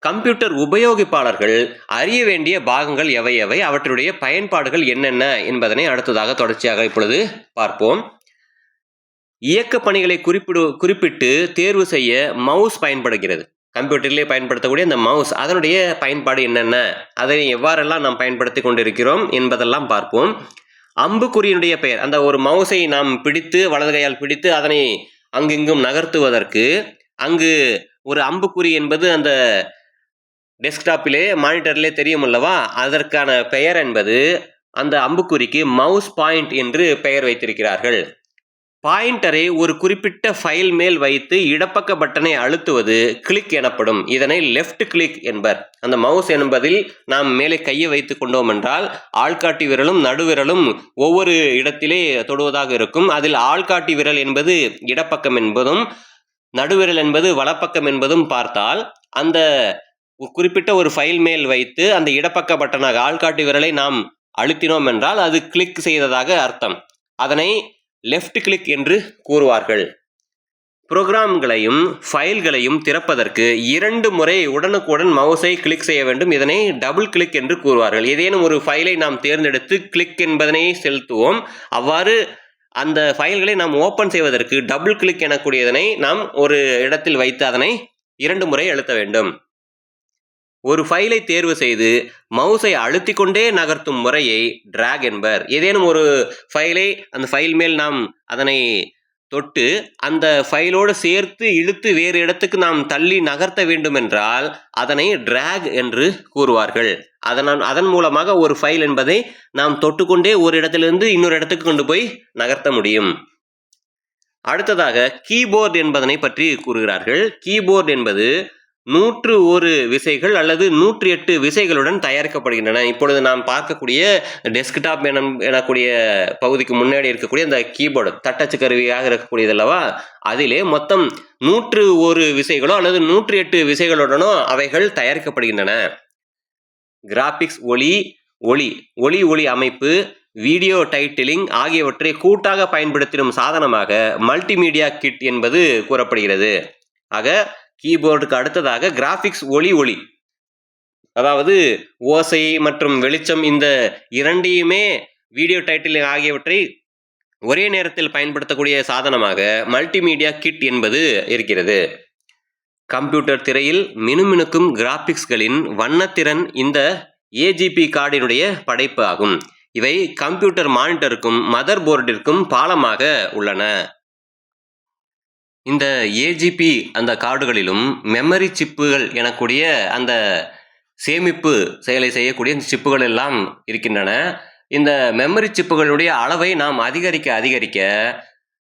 [SPEAKER 1] கம்ப்யூட்டர் உபயோகிப்பாளர்கள் அறிய வேண்டிய பாகங்கள் எவை எவை, அவற்றுடைய பயன்பாடுகள் என்னென்ன என்பதனை அடுத்ததாக தொடர்ச்சியாக இப்பொழுது பார்ப்போம். இயக்க பணிகளை குறிப்பிட்டு தேர்வு செய்ய மவுஸ் பயன்படுகிறது. கம்ப்யூட்டரிலே பயன்படுத்தக்கூடிய அந்த மவுஸ், அதனுடைய பயன்பாடு என்னென்ன, அதை எவ்வாறெல்லாம் நாம் பயன்படுத்தி கொண்டிருக்கிறோம் என்பதெல்லாம் பார்ப்போம். அம்புக்குறியினுடைய பெயர், அந்த ஒரு மவுஸை நாம் பிடித்து வலது கையால் பிடித்து அதனை அங்கிங்கும் நகர்த்துவதற்கு அங்கு ஒரு அம்புக்குறி என்பது அந்த டெஸ்க்டாப்பிலே மானிட்டரிலே தெரியும் அல்லவா, அதற்கான பெயர் என்பது, அந்த அம்புக்குறிக்கு மவுஸ் பாயிண்ட் என்று பெயர் வைத்திருக்கிறார்கள். பாயிண்டரை ஒரு குறிப்பிட்ட ஃபைல் மேல் வைத்து இடப்பக்க பட்டனை அழுத்துவது கிளிக் எனப்படும். இதனை லெஃப்ட் கிளிக் என்பர். அந்த மவுஸ் என்பதில் நாம் மேலே கையை வைத்து கொண்டோம் என்றால் ஆள்காட்டி விரலும் நடுவிரலும் ஒவ்வொரு இடத்திலே தொடுவதாக இருக்கும். அதில் ஆள்காட்டி விரல் என்பது இடப்பக்கம் என்பதும் நடுவிரல் என்பது வலப்பக்கம் என்பதும் பார்த்தால், அந்த குறிப்பிட்ட ஒரு ஃபைல் மேல் வைத்து அந்த இடப்பக்க பட்டனாக ஆள்காட்டி விரலை நாம் அழுத்தினோம் என்றால் அது கிளிக் செய்ததாக அர்த்தம். அதனை லெஃப்ட் கிளிக் என்று கூறுவார்கள். புரோகிராம்களையும் ஃபைல்களையும் திறப்பதற்கு 2 முறை உடனுக்குடன் மவுஸை கிளிக் செய்ய வேண்டும். இதனை டபுள் கிளிக் என்று கூறுவார்கள். ஏதேனும் ஒரு ஃபைலை நாம் தேர்ந்தெடுத்து கிளிக் என்பதனை செலுத்துவோம். அவ்வாறு அந்த ஃபைல்களை நாம் ஓப்பன் செய்வதற்கு டபுள் கிளிக் எனக்கூடியதனை நாம் ஒரு இடத்தில் வைத்து அதனை 2 முறை அழுத்த வேண்டும். ஒரு ஃபைலை தேர்வு செய்து மவுஸை அழுத்திக் கொண்டே நகர்த்தும் முறையை டிராக் என்பர். ஏதேனும் ஒரு ஃபைலை அந்த ஃபைல் மேல் நாம் அதனை தொட்டு அந்த ஃபைலோடு சேர்த்து இழுத்து வேறு இடத்துக்கு நாம் தள்ளி நகர்த்த வேண்டும் என்றால் அதனை டிராக் என்று கூறுவார்கள். அதன் மூலமாக ஒரு ஃபைல் என்பதை நாம் தொட்டுக்கொண்டே ஒரு இடத்திலிருந்து இன்னொரு இடத்துக்கு கொண்டு போய் நகர்த்த முடியும். அடுத்ததாக கீபோர்டு என்பதனை பற்றி கூறுகிறார்கள். கீபோர்டு என்பது 101 விசைகள் அல்லது 108 விசைகளுடன் தயாரிக்கப்படுகின்றன. இப்பொழுது நாம் பார்க்கக்கூடிய டெஸ்க்டாப் எனக்கூடிய பகுதிக்கு முன்னாடி இருக்கக்கூடிய இந்த கீபோர்டு தட்டச்சு கருவியாக இருக்கக்கூடியது அல்லவா, அதிலே மொத்தம் 101 விசைகளோ அல்லது 108 விசைகளுடனோ அவைகள் தயாரிக்கப்படுகின்றன. கிராபிக்ஸ், ஒளி அமைப்பு, வீடியோ டைட்டிலிங் ஆகியவற்றை கூட்டாக பயன்படுத்திடும் சாதனமாக மல்டிமீடியா கிட் என்பது கூறப்படுகிறது. ஆக கீபோர்டுக்கு அடுத்ததாக கிராபிக்ஸ், ஒளி அதாவது ஓசை மற்றும் வெளிச்சம் இந்த இரண்டையுமே வீடியோ டைட்டிலிங் ஆகியவற்றை ஒரே நேரத்தில் பயன்படுத்தக்கூடிய சாதனமாக மல்டிமீடியா கிட் என்பது இருக்கிறது. கம்ப்யூட்டர் திரையில் மினுமினுக்கும் கிராபிக்ஸ்களின் வண்ணத்திறன் இந்த ஏஜிபி கார்டினுடைய படைப்பு ஆகும். இவை கம்ப்யூட்டர் மானிட்டருக்கும் மதர் போர்டிற்கும் பாலமாக உள்ளன. இந்த ஏஜிபி அந்த கார்டுகளிலும் மெமரி சிப்புகள் எனக்கூடிய அந்த சேமிப்பு செயலை செய்யக்கூடிய சிப்புகள் எல்லாம் இருக்கின்றன. இந்த மெமரி சிப்புகளுடைய அளவை நாம் அதிகரிக்க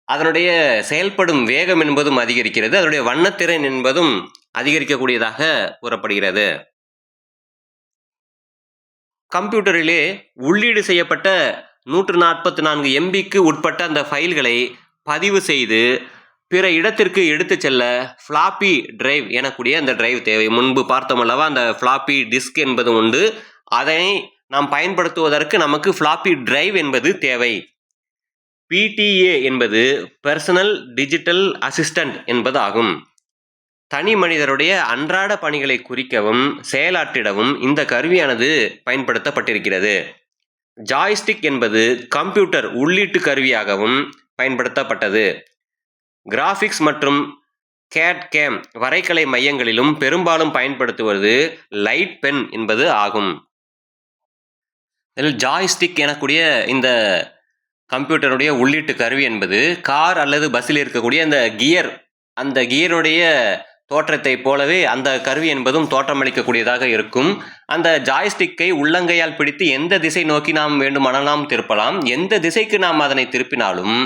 [SPEAKER 1] அதனுடைய செயல்படும் வேகம் என்பதும் அதிகரிக்கிறது, அதனுடைய வண்ணத்திறன் என்பதும் அதிகரிக்கக்கூடியதாக கூறப்படுகிறது. கம்ப்யூட்டரிலே உள்ளீடு செய்யப்பட்ட 144 MBக்கு உட்பட்ட அந்த ஃபைல்களை பதிவு செய்து பிற இடத்திற்கு எடுத்து செல்ல ஃப்ளாப்பி டிரைவ் எனக்கூடிய அந்த டிரைவ் தேவை. முன்பு பார்த்தோம் அல்லவா, அந்த ஃப்ளாப்பி டிஸ்க் என்பது உண்டு. அதனை நாம் பயன்படுத்துவதற்கு நமக்கு ஃப்ளாப்பி டிரைவ் என்பது தேவை. PTA என்பது பர்சனல் டிஜிட்டல் அசிஸ்டன்ட் என்பது ஆகும். தனி மனிதருடைய அன்றாட பணிகளை குறிக்கவும் செயலாற்றிடவும் இந்த கருவியானது பயன்படுத்தப்பட்டிருக்கிறது. ஜாய்ஸ்டிக் என்பது கம்ப்யூட்டர் உள்ளீட்டு கருவியாகவும் பயன்படுத்தப்பட்டது. கிராபிக்ஸ் மற்றும் கேட்-கேம் வரைகலை மையங்களிலும் பெரும்பாலும் பயன்படுத்துவது லைட் பென் என்பது ஆகும். இதில் ஜாய்ஸ்டிக் எனக்கூடிய இந்த கம்ப்யூட்டருடைய உள்ளீட்டு கருவி என்பது கார் அல்லது பஸ்ஸில் இருக்கக்கூடிய அந்த கியருடைய தோற்றத்தை போலவே அந்த கருவி என்பதும் தோற்றமளிக்கக்கூடியதாக இருக்கும். அந்த ஜாய்ஸ்டிக்கை உள்ளங்கையால் பிடித்து எந்த திசை நோக்கி நாம் வேண்டுமானால் நாம் திருப்பலாம். எந்த திசைக்கு நாம் அதனை திருப்பினாலும்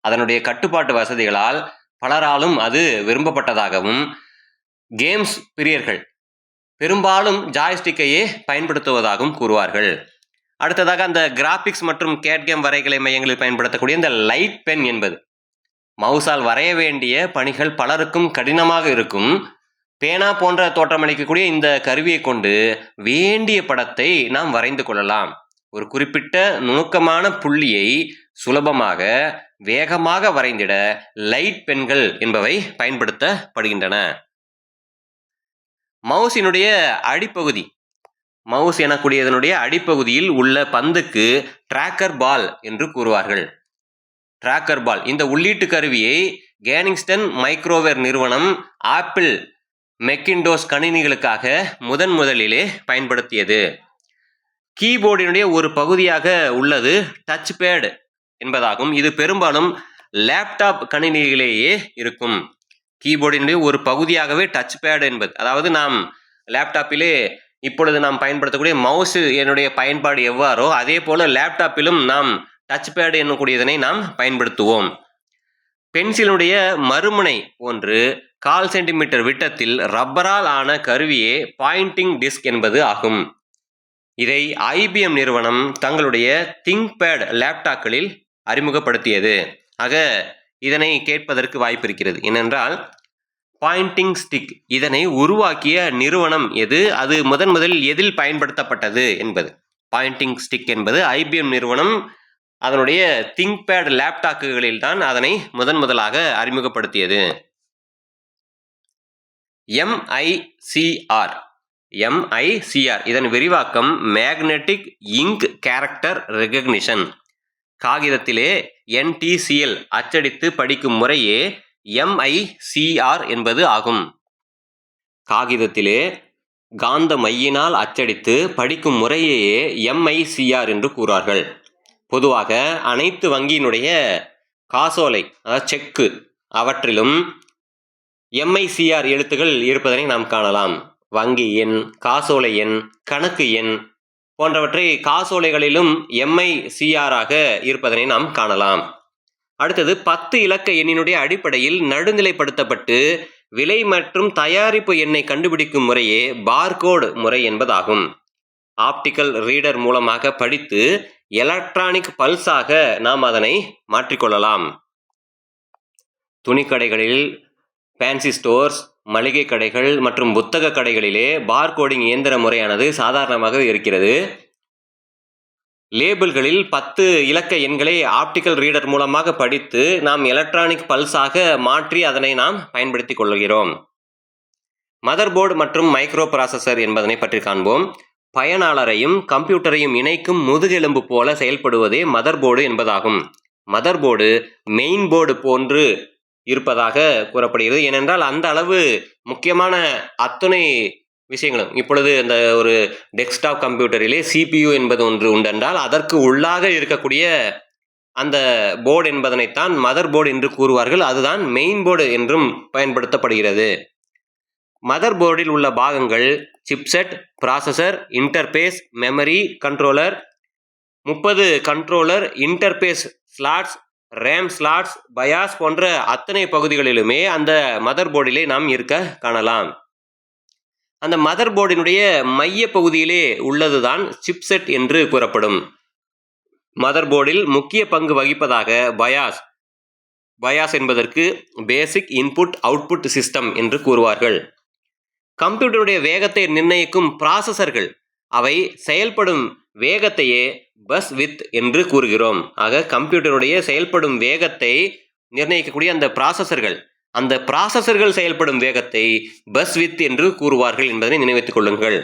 [SPEAKER 1] அதனுடைய கட்டுப்பாட்டு வசதிகளால் பலராலும் அது விரும்பப்பட்டதாகவும் கேம்ஸ் பிரியர்கள் பெரும்பாலும் ஜாய்ஸ்டிக்கையே பயன்படுத்துவதாகவும் கூறுவார்கள். அடுத்ததாக அந்த கிராபிக்ஸ் மற்றும் கேட்-கேம் வரைகலை மையங்களில் பயன்படுத்தக்கூடிய இந்த லைட் பென் என்பது மவுசால் வரைய வேண்டிய பணிகள் பலருக்கும் கடினமாக இருக்கும். பேனா போன்ற தோற்றமளிக்கக்கூடிய இந்த கருவியை கொண்டு வேண்டிய படத்தை நாம் வரைந்து கொள்ளலாம். ஒரு குறிப்பிட்ட நுணுக்கமான புள்ளியை சுலபமாக வேகமாக வரைந்திட லைட் பென்கள் என்பவை பயன்படுத்தப்படுகின்றன. மவுஸினுடைய அடிப்பகுதி, மவுஸ் எனக்கூடியதனுடைய அடிப்பகுதியில் உள்ள பந்துக்கு டிராக்கர் பால் என்று கூறுவார்கள். டிராக்கர் பால் இந்த உள்ளீட்டு கருவியை கேனிங்ஸ்டன் மைக்ரோவேர் நிறுவனம் ஆப்பிள் மெக்கின்டோஸ் கணினிகளுக்காக முதலிலே பயன்படுத்தியது. கீபோர்டினுடைய ஒரு பகுதியாக உள்ளது டச் பேட் என்பதாகும். இது பெரும்பாலும் லேப்டாப் கணினிகளிலேயே இருக்கும். கீபோர்டினுடைய ஒரு பகுதியாகவே டச் பேட் என்பது, அதாவது நாம் லேப்டாப்பிலே இப்பொழுது நாம் பயன்படுத்தக்கூடிய மவுஸ் என்னுடைய பயன்பாடு எவ்வாறோ அதே போல லேப்டாப்பிலும் நாம் டச் பேட் என்னக்கூடியதனை நாம் பயன்படுத்துவோம். பென்சிலுடைய மறுமுனை போன்று 1/4 சென்டிமீட்டர் விட்டத்தில் ரப்பரால் ஆன கருவியே பாயிண்டிங் டிஸ்க் என்பது ஆகும். இதை IBM நிறுவனம் தங்களுடைய திங்க்பேட் லேப்டாப்களில் அறிமுகப்படுத்தியது. ஆக இதனை கேட்பதற்கு வாய்ப்பு இருக்கிறது. ஏனென்றால் பாயிண்டிங் ஸ்டிக் இதனை உருவாக்கிய நிறுவனம் எது, அது முதலில் எதில் பயன்படுத்தப்பட்டது என்பது. பாயிண்டிங் ஸ்டிக் என்பது IBM நிறுவனம் அதனுடைய திங்க்பேட் லேப்டாப்புகளில் தான் அதனை முதலாக அறிமுகப்படுத்தியது. MICR இதன் விரிவாக்கம் மேக்னெட்டிக் இங்க் கேரக்டர் ரெகக்னிஷன். காகிதத்திலே NTCL அச்சடித்து படிக்கும் முறையே MICR என்பது ஆகும். காகிதத்திலே காந்த மையினால் அச்சடித்து படிக்கும் முறையையே MICR என்று கூறுவார்கள். பொதுவாக அனைத்து வங்கியினுடைய காசோலை, அதாவது செக்கு, அவற்றிலும் MICR எழுத்துகள் இருப்பதனை நாம் காணலாம். வங்கி எண், காசோலை எண், கணக்கு எண் போன்றவற்றை காசோலைகளிலும் MICR ஆக இருப்பதனை நாம் காணலாம். அடுத்தது 10 இலக்க எண்ணினுடைய அடிப்படையில் நடுநிலைப்படுத்தப்பட்டு விலை மற்றும் தயாரிப்பு எண்ணை கண்டுபிடிக்கும் முறையே பார்கோடு முறை என்பதாகும். ஆப்டிக்கல் ரீடர் மூலமாக படித்து எலக்ட்ரானிக் பல்ஸாக நாம் அதனை மாற்றிக்கொள்ளலாம். துணிக்கடைகளில், ஃபேன்சி ஸ்டோர்ஸ், மளிகை கடைகள் மற்றும் புத்தக கடைகளிலே பார்கோடிங் இயந்திர முறையானது சாதாரணமாக இருக்கிறது. லேபிள்களில் 10 இலக்க எண்களை ஆப்டிக்கல் ரீடர் மூலமாக படித்து நாம் எலக்ட்ரானிக் பல்ஸாக மாற்றி அதனை நாம் பயன்படுத்திக் கொள்கிறோம். மதர்போர்டு மற்றும் மைக்ரோ ப்ராசஸர் என்பதனை பற்றி காண்போம். பயனாளரையும் கம்ப்யூட்டரையும் இணைக்கும் முதுகெலும்பு போல செயல்படுவதே மதர்போர்டு என்பதாகும். மதர்போர்டு மெயின் போர்டு போன்று இருப்பதாக கூறப்படுகிறது. ஏனென்றால் அந்த அளவு முக்கியமான அத்தனை விஷயங்களும், இப்பொழுது அந்த ஒரு டெஸ்க்டாப் கம்ப்யூட்டரிலே CPU என்பது ஒன்று உண்டென்றால் அதற்கு உள்ளாக இருக்கக்கூடிய அந்த போர்டு என்பதனைத்தான் மதர் போர்டு என்று கூறுவார்கள். அதுதான் மெயின் போர்டு என்றும் பயன்படுத்தப்படுகிறது. மதர் போர்டில் உள்ள பாகங்கள் chipset, processor, interface, memory, controller, 30 controller interface slots, RAM slots, BIOS போன்ற அத்தனை பகுதிகளிலுமே அந்த மதர் போர்டிலே நாம் இருக்க காணலாம். அந்த மதர் போர்டினுடைய மைய பகுதியிலே உள்ளதுதான் சிப்செட் என்று கூறப்படும். மதர் போர்டில் முக்கிய பங்கு வகிப்பதாக பயாஸ் என்பதற்கு பேசிக் இன்புட் அவுட்புட் சிஸ்டம் என்று கூறுவார்கள். கம்ப்யூட்டருடைய வேகத்தை நிர்ணயிக்கும் ப்ராசஸர்கள், அவை செயல்படும் வேகத்தையே பஸ் வித் என்று கூறுகிறோம். ஆக கம்ப்யூட்டருடைய செயல்படும் வேகத்தை நிர்ணயிக்கக்கூடிய அந்த ப்ராசஸர்கள் செயல்படும் வேகத்தை பஸ் வித் என்று கூறுவார்கள் என்பதனை நினைவுத்துக் கொள்ளுங்கள்.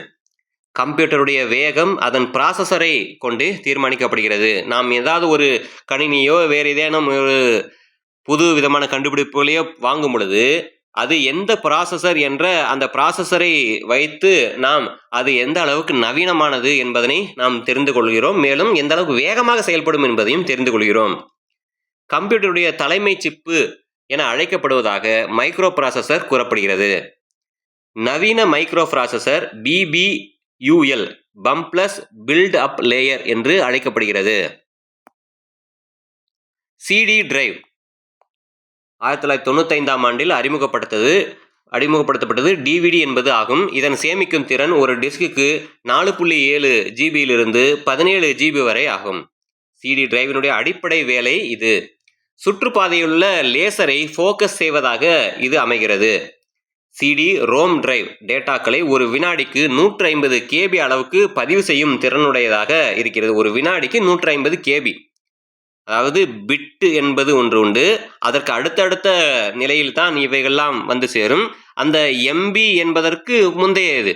[SPEAKER 1] கம்ப்யூட்டருடைய வேகம் அதன் ப்ராசஸரை கொண்டு தீர்மானிக்கப்படுகிறது. நாம் ஏதாவது ஒரு கணினியோ வேறு ஏதேனும் ஒரு புது விதமான கண்டுபிடிப்புகளையோ வாங்கும் பொழுது அது எந்த ப்ராசஸர் என்ற அந்த ப்ராசஸரை வைத்து நாம் அது எந்த அளவுக்கு நவீனமானது என்பதனை நாம் தெரிந்து கொள்கிறோம். மேலும் எந்த அளவுக்கு வேகமாக செயல்படும் என்பதையும் தெரிந்து கொள்கிறோம். கம்ப்யூட்டருடைய தலைமை சிப்பு என அழைக்கப்படுவதாக மைக்ரோ ப்ராசஸர் கூறப்படுகிறது. நவீன micro processor BBUL, பம்ப்லெஸ் build up layer என்று அழைக்கப்படுகிறது. CD டிரைவ் 1995ஆம் ஆண்டில் அறிமுகப்படுத்தப்பட்டது DVD என்பது ஆகும். இதன் சேமிக்கும் திறன் ஒரு டிஸ்க்கு 4.7 GBயிலிருந்து 17 GB வரை ஆகும். CD டிரைவினுடைய அடிப்படை வேலை இது. சுற்றுப்பாதையுள்ள லேசரை ஃபோக்கஸ் செய்வதாக இது அமைகிறது. CD-ROM டிரைவ் டேட்டாக்களை ஒரு வினாடிக்கு 150 KB அளவுக்கு பதிவு செய்யும் திறனுடையதாக இருக்கிறது. ஒரு வினாடிக்கு 150 KB, அதாவது பிட்டு என்பது ஒன்று உண்டு. அதற்கு அடுத்தடுத்த நிலையில் தான் இவைகள்லாம் வந்து சேரும். அந்த MB என்பதற்கு முந்தையது.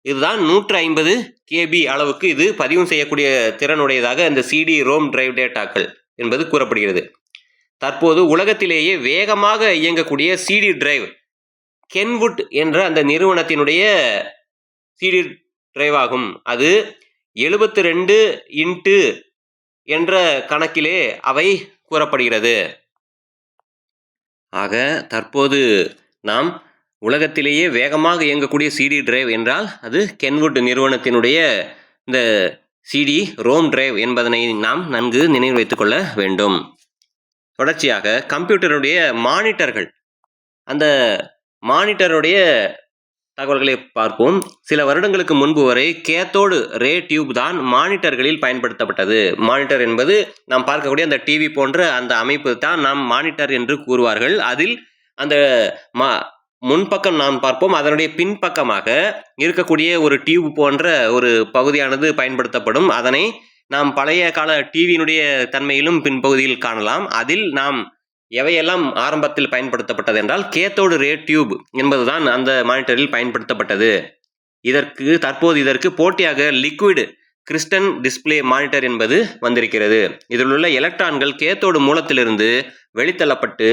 [SPEAKER 1] இதுதான் 150 KB அளவுக்கு இது பதிவு செய்யக்கூடிய திறனுடையதாக இந்த CD-ROM டிரைவ் டேட்டாக்கள் என்பது கூறப்படுகிறது. தற்போது உலகத்திலேயே வேகமாக இயங்கக்கூடிய CD டிரைவ் கென்வுட் என்ற அந்த நிறுவனத்தினுடைய CD டிரைவ் ஆகும். அது 72x என்ற கணக்கிலே அவை கூறப்படுகிறது. ஆக தற்போது நாம் உலகத்திலேயே வேகமாக இயங்கக்கூடிய CD டிரைவ் என்றால் அது கென்வுட் நிறுவனத்தினுடைய இந்த CD-ROM டிரைவ் என்பதனை நாம் நன்கு நினைவில் வைத்துக் கொள்ள வேண்டும். தொடர்ச்சியாக கம்ப்யூட்டருடைய மானிட்டர்கள், அந்த மானிட்டருடைய தகவல்களை பார்ப்போம். சில வருடங்களுக்கு முன்பு வரை கேத்தோடு ரே டியூப் தான் மானிட்டர்களில் பயன்படுத்தப்பட்டது. மானிட்டர் என்பது நாம் பார்க்கக்கூடிய அந்த டிவி போன்ற அந்த அமைப்பு தான் நாம் மானிட்டர் என்று கூறுவார்கள். அதில் அந்த முன்பக்கம் நாம் பார்ப்போம். அதனுடைய பின்பக்கமாக இருக்கக்கூடிய ஒரு டியூப் போன்ற ஒரு பகுதியானது பயன்படுத்தப்படும். அதனை நாம் பழைய கால டிவியினுடைய தன்மையிலும் பின்பகுதியில் காணலாம். அதில் நாம் எவையெல்லாம் ஆரம்பத்தில் பயன்படுத்தப்பட்டது என்றால் கேத்தோடு ரே டியூப் என்பதுதான் அந்த மானிட்டரில் பயன்படுத்தப்பட்டது. தற்போது இதற்கு போட்டியாக லிக்விட் கிறிஸ்டன் டிஸ்ப்ளே மானிட்டர் என்பது வந்திருக்கிறது. இதில் உள்ள எலக்ட்ரான்கள் கேத்தோடு மூலத்திலிருந்து வெளித்தள்ளப்பட்டு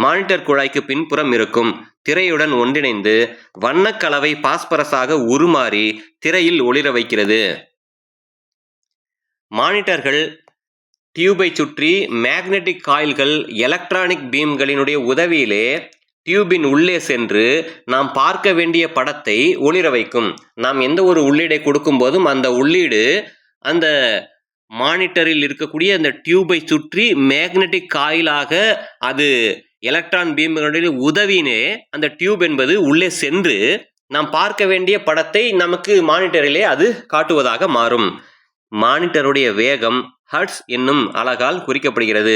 [SPEAKER 1] மானிட்டர் குழாய்க்கு பின்புறம் இருக்கும் திரையுடன் ஒன்றிணைந்து வண்ணக்கலவை பாஸ்பரஸாக உருமாறி திரையில் ஒளிர வைக்கிறது. மானிட்டர்கள் டியூபை சுற்றி மேக்னெட்டிக் காயில்கள் எலக்ட்ரானிக் பீம்களினுடைய உதவியிலே டியூபின் உள்ளே சென்று நாம் பார்க்க வேண்டிய படத்தை ஒளிர வைக்கும். நாம் எந்த ஒரு உள்ளீடை கொடுக்கும் போதும் அந்த உள்ளீடு அந்த மானிட்டரில் இருக்கக்கூடிய அந்த டியூபை சுற்றி மேக்னெட்டிக் காயிலாக அது எலக்ட்ரான் பீம்களுடைய உதவியினே அந்த டியூப் என்பது உள்ளே சென்று நாம் பார்க்க வேண்டிய படத்தை நமக்கு மானிட்டரிலே அது காட்டுவதாக மாறும். மானிட்டருடைய வேகம் ஹெர்ட்ஸ் என்னும் அலகால் குறிக்கப்படுகிறது.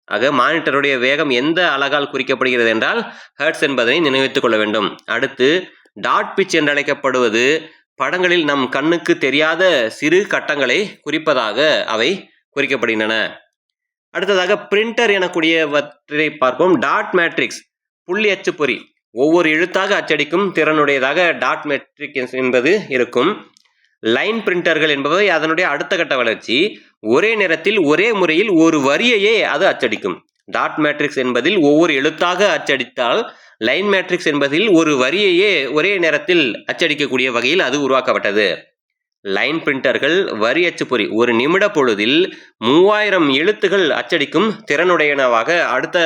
[SPEAKER 1] ஆக மானிட்டருடைய வேகம் எந்த அலகால் குறிக்கப்படுகிறது என்றால் ஹெர்ட்ஸ் என்பதனை நினைவித்துக் கொள்ள வேண்டும். அடுத்து டாட் பிட்ச் என்று அழைக்கப்படுவது படங்களில் நம் கண்ணுக்கு தெரியாத சிறு கட்டங்களை குறிப்பதாக அவை குறிக்கப்படுகின்றன. அடுத்ததாக பிரிண்டர் எனக்கூடியவற்றை பார்ப்போம். டாட் மேட்ரிக்ஸ் புள்ளி அச்சுப்பொறி ஒவ்வொரு எழுத்தாக அச்சடிக்கும் திறனுடையதாக டாட் மேட்ரிக்ஸ் என்பது இருக்கும். லைன் பிரிண்டர்கள் என்பவை அதனுடைய அடுத்த கட்ட வளர்ச்சி. ஒரே நேரத்தில் ஒரே முறையில் ஒரு வரியையே அது அச்சடிக்கும். டாட் மேட்ரிக்ஸ் என்பதில் ஒவ்வொரு எழுத்தாக அச்சடித்தால், லைன் மேட்ரிக்ஸ் என்பதில் ஒரு வரியையே ஒரே நேரத்தில் அச்சடிக்கக்கூடிய வகையில் அது உருவாக்கப்பட்டது. லைன் பிரிண்டர்கள் வரி அச்சுப்பொறி ஒரு நிமிட பொழுதில் 3000 எழுத்துகள் அச்சடிக்கும் திறனுடையனவாக அடுத்த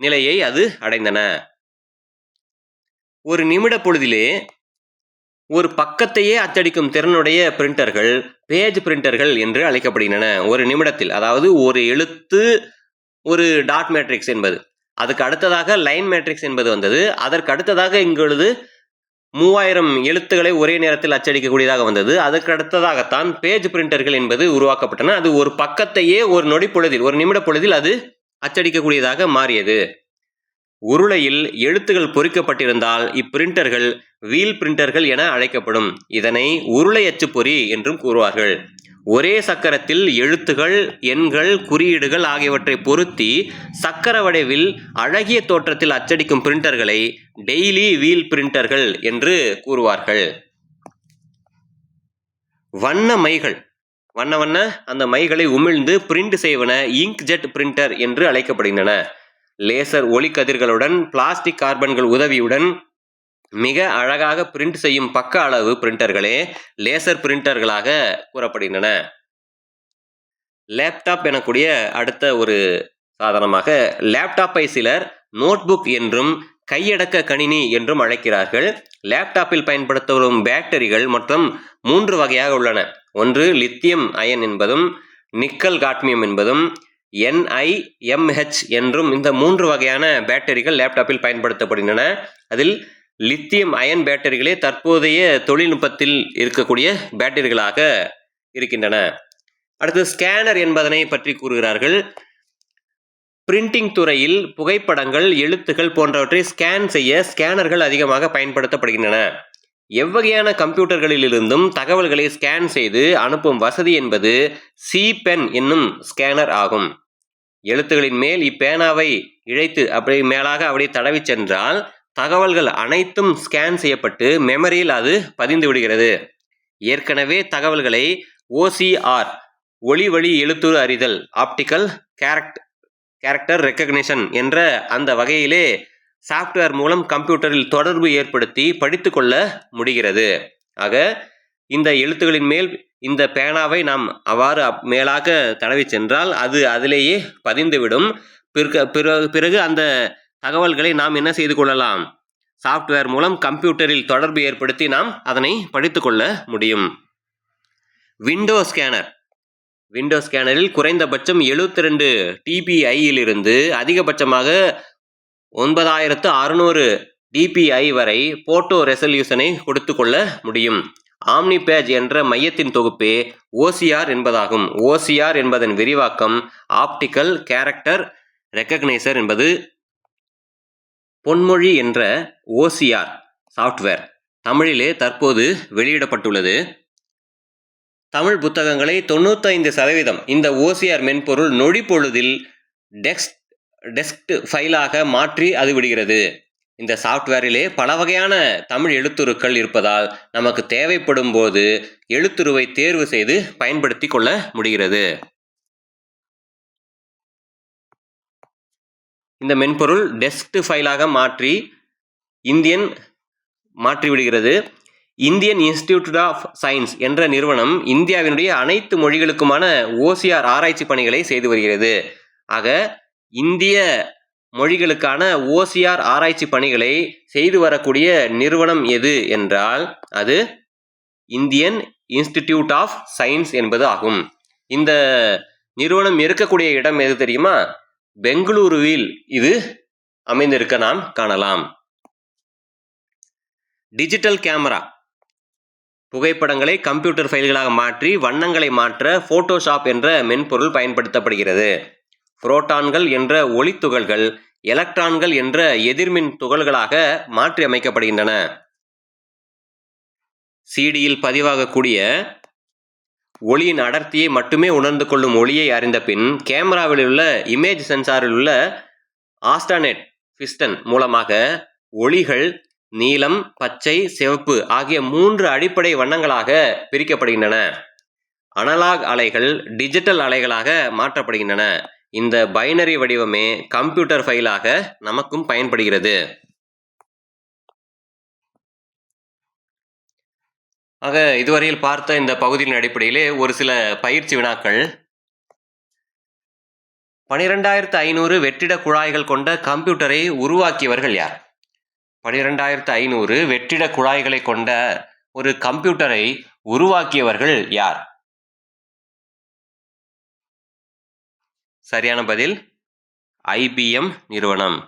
[SPEAKER 1] நிலையை அது அடைந்தன. ஒரு நிமிட பொழுதிலே ஒரு பக்கத்தையே அச்சடிக்கும் திறனுடைய பிரிண்டர்கள் பேஜ் பிரிண்டர்கள் என்று அழைக்கப்படுகின்றன. ஒரு நிமிடத்தில், அதாவது ஒரு எழுத்து ஒரு டாட் மேட்ரிக்ஸ் என்பது, அதுக்கு அடுத்ததாக லைன் மேட்ரிக்ஸ் என்பது வந்தது. அதற்கு அடுத்ததாக இங்குள்ளது 3000 எழுத்துக்களை ஒரே நேரத்தில் அச்சடிக்கக்கூடியதாக வந்தது. அதற்கு அடுத்ததாகத்தான் பேஜ் பிரிண்டர்கள் என்பது உருவாக்கப்பட்டன. அது ஒரு பக்கத்தையே ஒரு நொடி பொழுதில், ஒரு நிமிட பொழுதில் அது அச்சடிக்கக்கூடியதாக மாறியது. உருளையில் எழுத்துகள் பொறிக்கப்பட்டிருந்தால் இப்பிரிண்டர்கள் வீல் பிரிண்டர்கள் என அழைக்கப்படும். இதனை உருளை அச்சுப்பொறி என்றும் கூறுவார்கள். ஒரே சக்கரத்தில் எழுத்துகள், எண்கள், குறியீடுகள் ஆகியவற்றை பொருத்தி சக்கர வடிவில் அழகிய தோற்றத்தில் அச்சடிக்கும் பிரிண்டர்களை டெய்லி வீல் பிரிண்டர்கள் என்று கூறுவார்கள். வண்ண மைகள் வண்ண அந்த மைகளை உமிழ்ந்து பிரிண்ட் செய்வன இங்க் ஜெட் பிரிண்டர் என்று அழைக்கப்படுகின்றன. லேசர் ஒளிக்கதிர்களுடன் பிளாஸ்டிக் கார்பன்கள் உதவியுடன் மிக அழகாக பிரிண்ட் செய்யும் பக்க அளவு பிரிண்டர்களே லேசர் பிரிண்டர்களாக கூறப்படுகின்றன. லேப்டாப் எனக்கூடிய அடுத்த ஒரு சாதனமாக லேப்டாப்பை சிலர் நோட்புக் என்றும் கையடக்க கணினி என்றும் அழைக்கிறார்கள். லேப்டாப்பில் பயன்படுத்த வரும் பேட்டரிகள் மொத்தம் 3 வகையாக உள்ளன. ஒன்று லித்தியம் அயன் என்பதும் நிக்கல் காட்மியம் என்பதும் NiMH என்றும் இந்த 3 வகையான பேட்டரிகள் லேப்டாப்பில் பயன்படுத்தப்படுகின்றன. அதில் லித்தியம் அயன் பேட்டரிகளே தற்போதைய தொழில்நுட்பத்தில் இருக்கக்கூடிய பேட்டரிகளாக இருக்கின்றன. அடுத்து ஸ்கேனர் என்பதனை பற்றி கூறுகிறார்கள். பிரிண்டிங் துறையில் புகைப்படங்கள், எழுத்துக்கள் போன்றவற்றை ஸ்கேன் செய்ய ஸ்கேனர்கள் அதிகமாக பயன்படுத்தப்படுகின்றன. எவ்வகையான கம்ப்யூட்டர்களிலிருந்தும் தகவல்களை ஸ்கேன் செய்து அனுப்பும் வசதி என்பது C-pen என்னும் ஸ்கேனர் ஆகும். எழுத்துகளின் மேல் இப்பேனாவை இழைத்து மேலாக அப்படியே தடவி சென்றால் தகவல்கள் அனைத்தும் ஸ்கேன் செய்யப்பட்டு மெமரியில் அது பதிந்து விடுகிறது. ஏற்கனவே தகவல்களை OCR ஒளி வழி எழுத்துரு அறிதல் ஆப்டிக்கல் கேரக்டர் ரெக்கக்னிஷன் என்ற அந்த வகையிலே சாஃப்ட்வேர் மூலம் கம்ப்யூட்டரில் தொடர்பு ஏற்படுத்தி படித்து கொள்ள முடிகிறது. ஆக இந்த எழுத்துகளின் மேல் இந்த பேனாவை நாம் அவ்வாறு மேலாக தடவி சென்றால் அது அதிலேயே பதிந்துவிடும். பிறகு அந்த தகவல்களை நாம் என்ன செய்து கொள்ளலாம்? சாஃப்ட்வேர் மூலம் கம்ப்யூட்டரில் தொடர்பு ஏற்படுத்தி நாம் அதனை படித்து கொள்ள முடியும். விண்டோ ஸ்கேனரில் குறைந்தபட்சம் 72 dpi அதிகபட்சமாக 9600 dpi வரை போட்டோ ரெசல்யூஷனை கொடுத்து கொள்ள முடியும். ஆம்னிபேஜ் என்ற மையத்தின் தொகுப்பே OCR என்பதாகும். OCR என்பதன் விரிவாக்கம் ஆப்டிக்கல் கேரக்டர் ரெக்கக்னைசர் என்பது. பொன்மொழி என்ற OCR சாஃப்ட்வேர் தமிழிலே தற்போது வெளியிடப்பட்டுள்ளது. தமிழ் புத்தகங்களை 95% இந்த OCR மென்பொருள் நொடி பொழுதில் டெஸ்க் ஃபைலாக மாற்றி அது விடுகிறது. இந்த சாஃப்ட்வேரிலே பல வகையான தமிழ் எழுத்துருக்கள் இருப்பதால் நமக்கு தேவைப்படும் போது எழுத்துருவை தேர்வு செய்து பயன்படுத்திக் கொள்ள முடிகிறது. இந்த மென்பொருள் டெஸ்க்ட் ஃபைலாக மாற்றிவிடுகிறது. இந்தியன் இன்ஸ்டிடியூட் ஆஃப் சயின்ஸ் என்ற நிறுவனம் இந்தியாவினுடைய அனைத்து மொழிகளுக்குமான OCR ஆராய்ச்சி பணிகளை செய்து வருகிறது. ஆக இந்திய மொழிகளுக்கான OCR ஆராய்ச்சி பணிகளை செய்து வரக்கூடிய நிறுவனம் எது என்றால் அது இந்தியன் இன்ஸ்டிடியூட் ஆஃப் சயின்ஸ் என்பது ஆகும். இந்த நிறுவனம் இருக்கக்கூடிய இடம் எது தெரியுமா? பெங்களூருவில் இது அமைந்திருக்க நாம் காணலாம். டிஜிட்டல் கேமரா புகைப்படங்களை கம்ப்யூட்டர் ஃபைல்களாக மாற்றி வண்ணங்களை மாற்ற போட்டோஷாப் என்ற மென்பொருள் பயன்படுத்தப்படுகிறது. புரோட்டான்கள் என்ற ஒளித்துகள்கள் எலக்ட்ரான்கள் என்ற எதிர்மின் துகள்களாக மாற்றி அமைக்கப்படுகின்றன. சிடியில் பதிவாகக்கூடிய ஒளியின் அடர்த்தியை மட்டுமே உணர்ந்து கொள்ளும் ஒளியை அறிந்த பின் கேமராவில் உள்ள இமேஜ் சென்சாரில் உள்ள ஆஸ்டானேட் பிஸ்டன் மூலமாக ஒளிகள் நீலம், பச்சை, சிவப்பு ஆகிய 3 அடிப்படை வண்ணங்களாக பிரிக்கப்படுகின்றன. அனலாக் அலைகள் டிஜிட்டல் அலைகளாக மாற்றப்படுகின்றன. இந்த பைனரி வடிவமே கம்ப்யூட்டர் ஃபைலாக நமக்கும் பயன்படுகிறது. ஆக இதுவரையில் பார்த்த இந்த பகுதியின் அடிப்படையிலே ஒரு சில பயிற்சி வினாக்கள். 12500 வெற்றிட குழாய்கள் கொண்ட கம்ப்யூட்டரை உருவாக்கியவர்கள் யார்? 12500 வெற்றிட குழாய்களை கொண்ட ஒரு கம்ப்யூட்டரை உருவாக்கியவர்கள் யார்? சரியான பதில் IBM நிறுவனம்.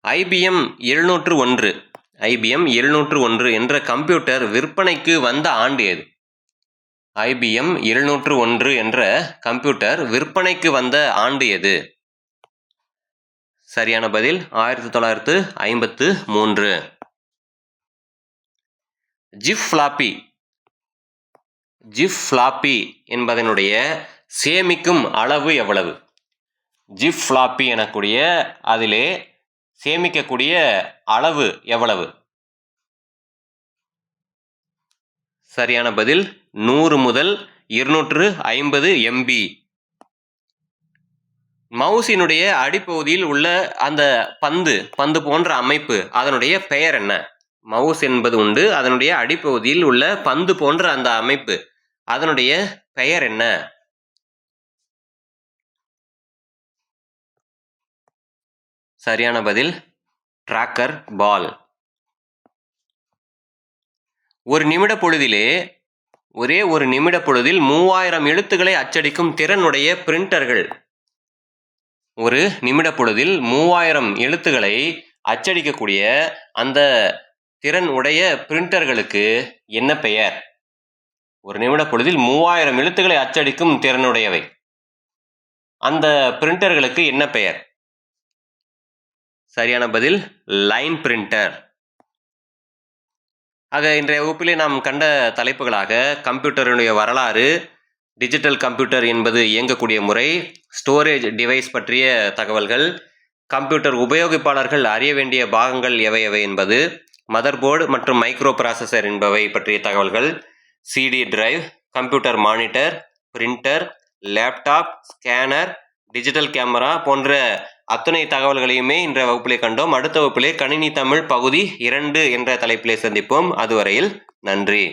[SPEAKER 1] IBM 701 என்ற கம்ப்யூட்டர் விற்பனைக்கு வந்த ஆண்டு எது? IBM 701 என்ற கம்ப்யூட்டர் விற்பனைக்கு வந்த ஆண்டு எது? சரியான பதில் 1953. ஜிப் ஃப்ளாப்பி என்பதனுடைய சேமிக்கும் அளவு எவ்வளவு? ஜிப் ஃப்ளாப்பி எனக்கூடிய அதிலே சேமிக்கக்கூடிய அளவு எவ்வளவு? சரியான பதில் 100 முதல் 250 MB. மவுசினுடைய அடிப்பகுதியில் உள்ள அந்த பந்து போன்ற அமைப்பு அதனுடைய பெயர் என்ன? மவுஸ் என்பது உண்டு, அதனுடைய அடிப்பகுதியில் உள்ள பந்து போன்ற அந்த அமைப்பு அதனுடைய பெயர் என்ன? சரியான பதில் டிராக்கர் பால். ஒரு நிமிட பொழுதிலே ஒரே ஒரு நிமிட பொழுதில் 3000 எழுத்துக்களை அச்சடிக்கும் திறனுடைய பிரிண்டர்கள். ஒரு நிமிட பொழுதில் 3000 எழுத்துக்களை அச்சடிக்கக்கூடிய அந்த திறன் உடைய பிரிண்டர்களுக்கு என்ன பெயர்? ஒரு நிமிட பொழுதில் 3000 எழுத்துக்களை அச்சடிக்கும் திறனுடையவை. அந்த பிரிண்டர்களுக்கு என்ன பெயர்? சரியான பதில் லைன் பிரிண்டர். ஆக இன்றைய வகுப்பிலே நாம் கண்ட தலைப்புகளாக கம்ப்யூட்டருடைய வரலாறு, டிஜிட்டல் கம்ப்யூட்டர் என்பது இயங்கக்கூடிய முறை, ஸ்டோரேஜ் டிவைஸ் பற்றிய தகவல்கள், கம்ப்யூட்டர் உபயோகிப்பாளர்கள் அறிய வேண்டிய பாகங்கள் எவை என்பது, மதர்போர்டு மற்றும் மைக்ரோ ப்ராசஸர் என்பவை பற்றிய தகவல்கள், CD drive, computer monitor, printer, laptop, scanner, digital camera போன்ற அத்தனை தகவல்களையுமே இன்றைய வகுப்பிலே கண்டோம். அடுத்த வகுப்பிலே கணினி தமிழ் பகுதி 2 என்ற தலைப்பிலே சந்திப்போம். அதுவரையில் நன்றி.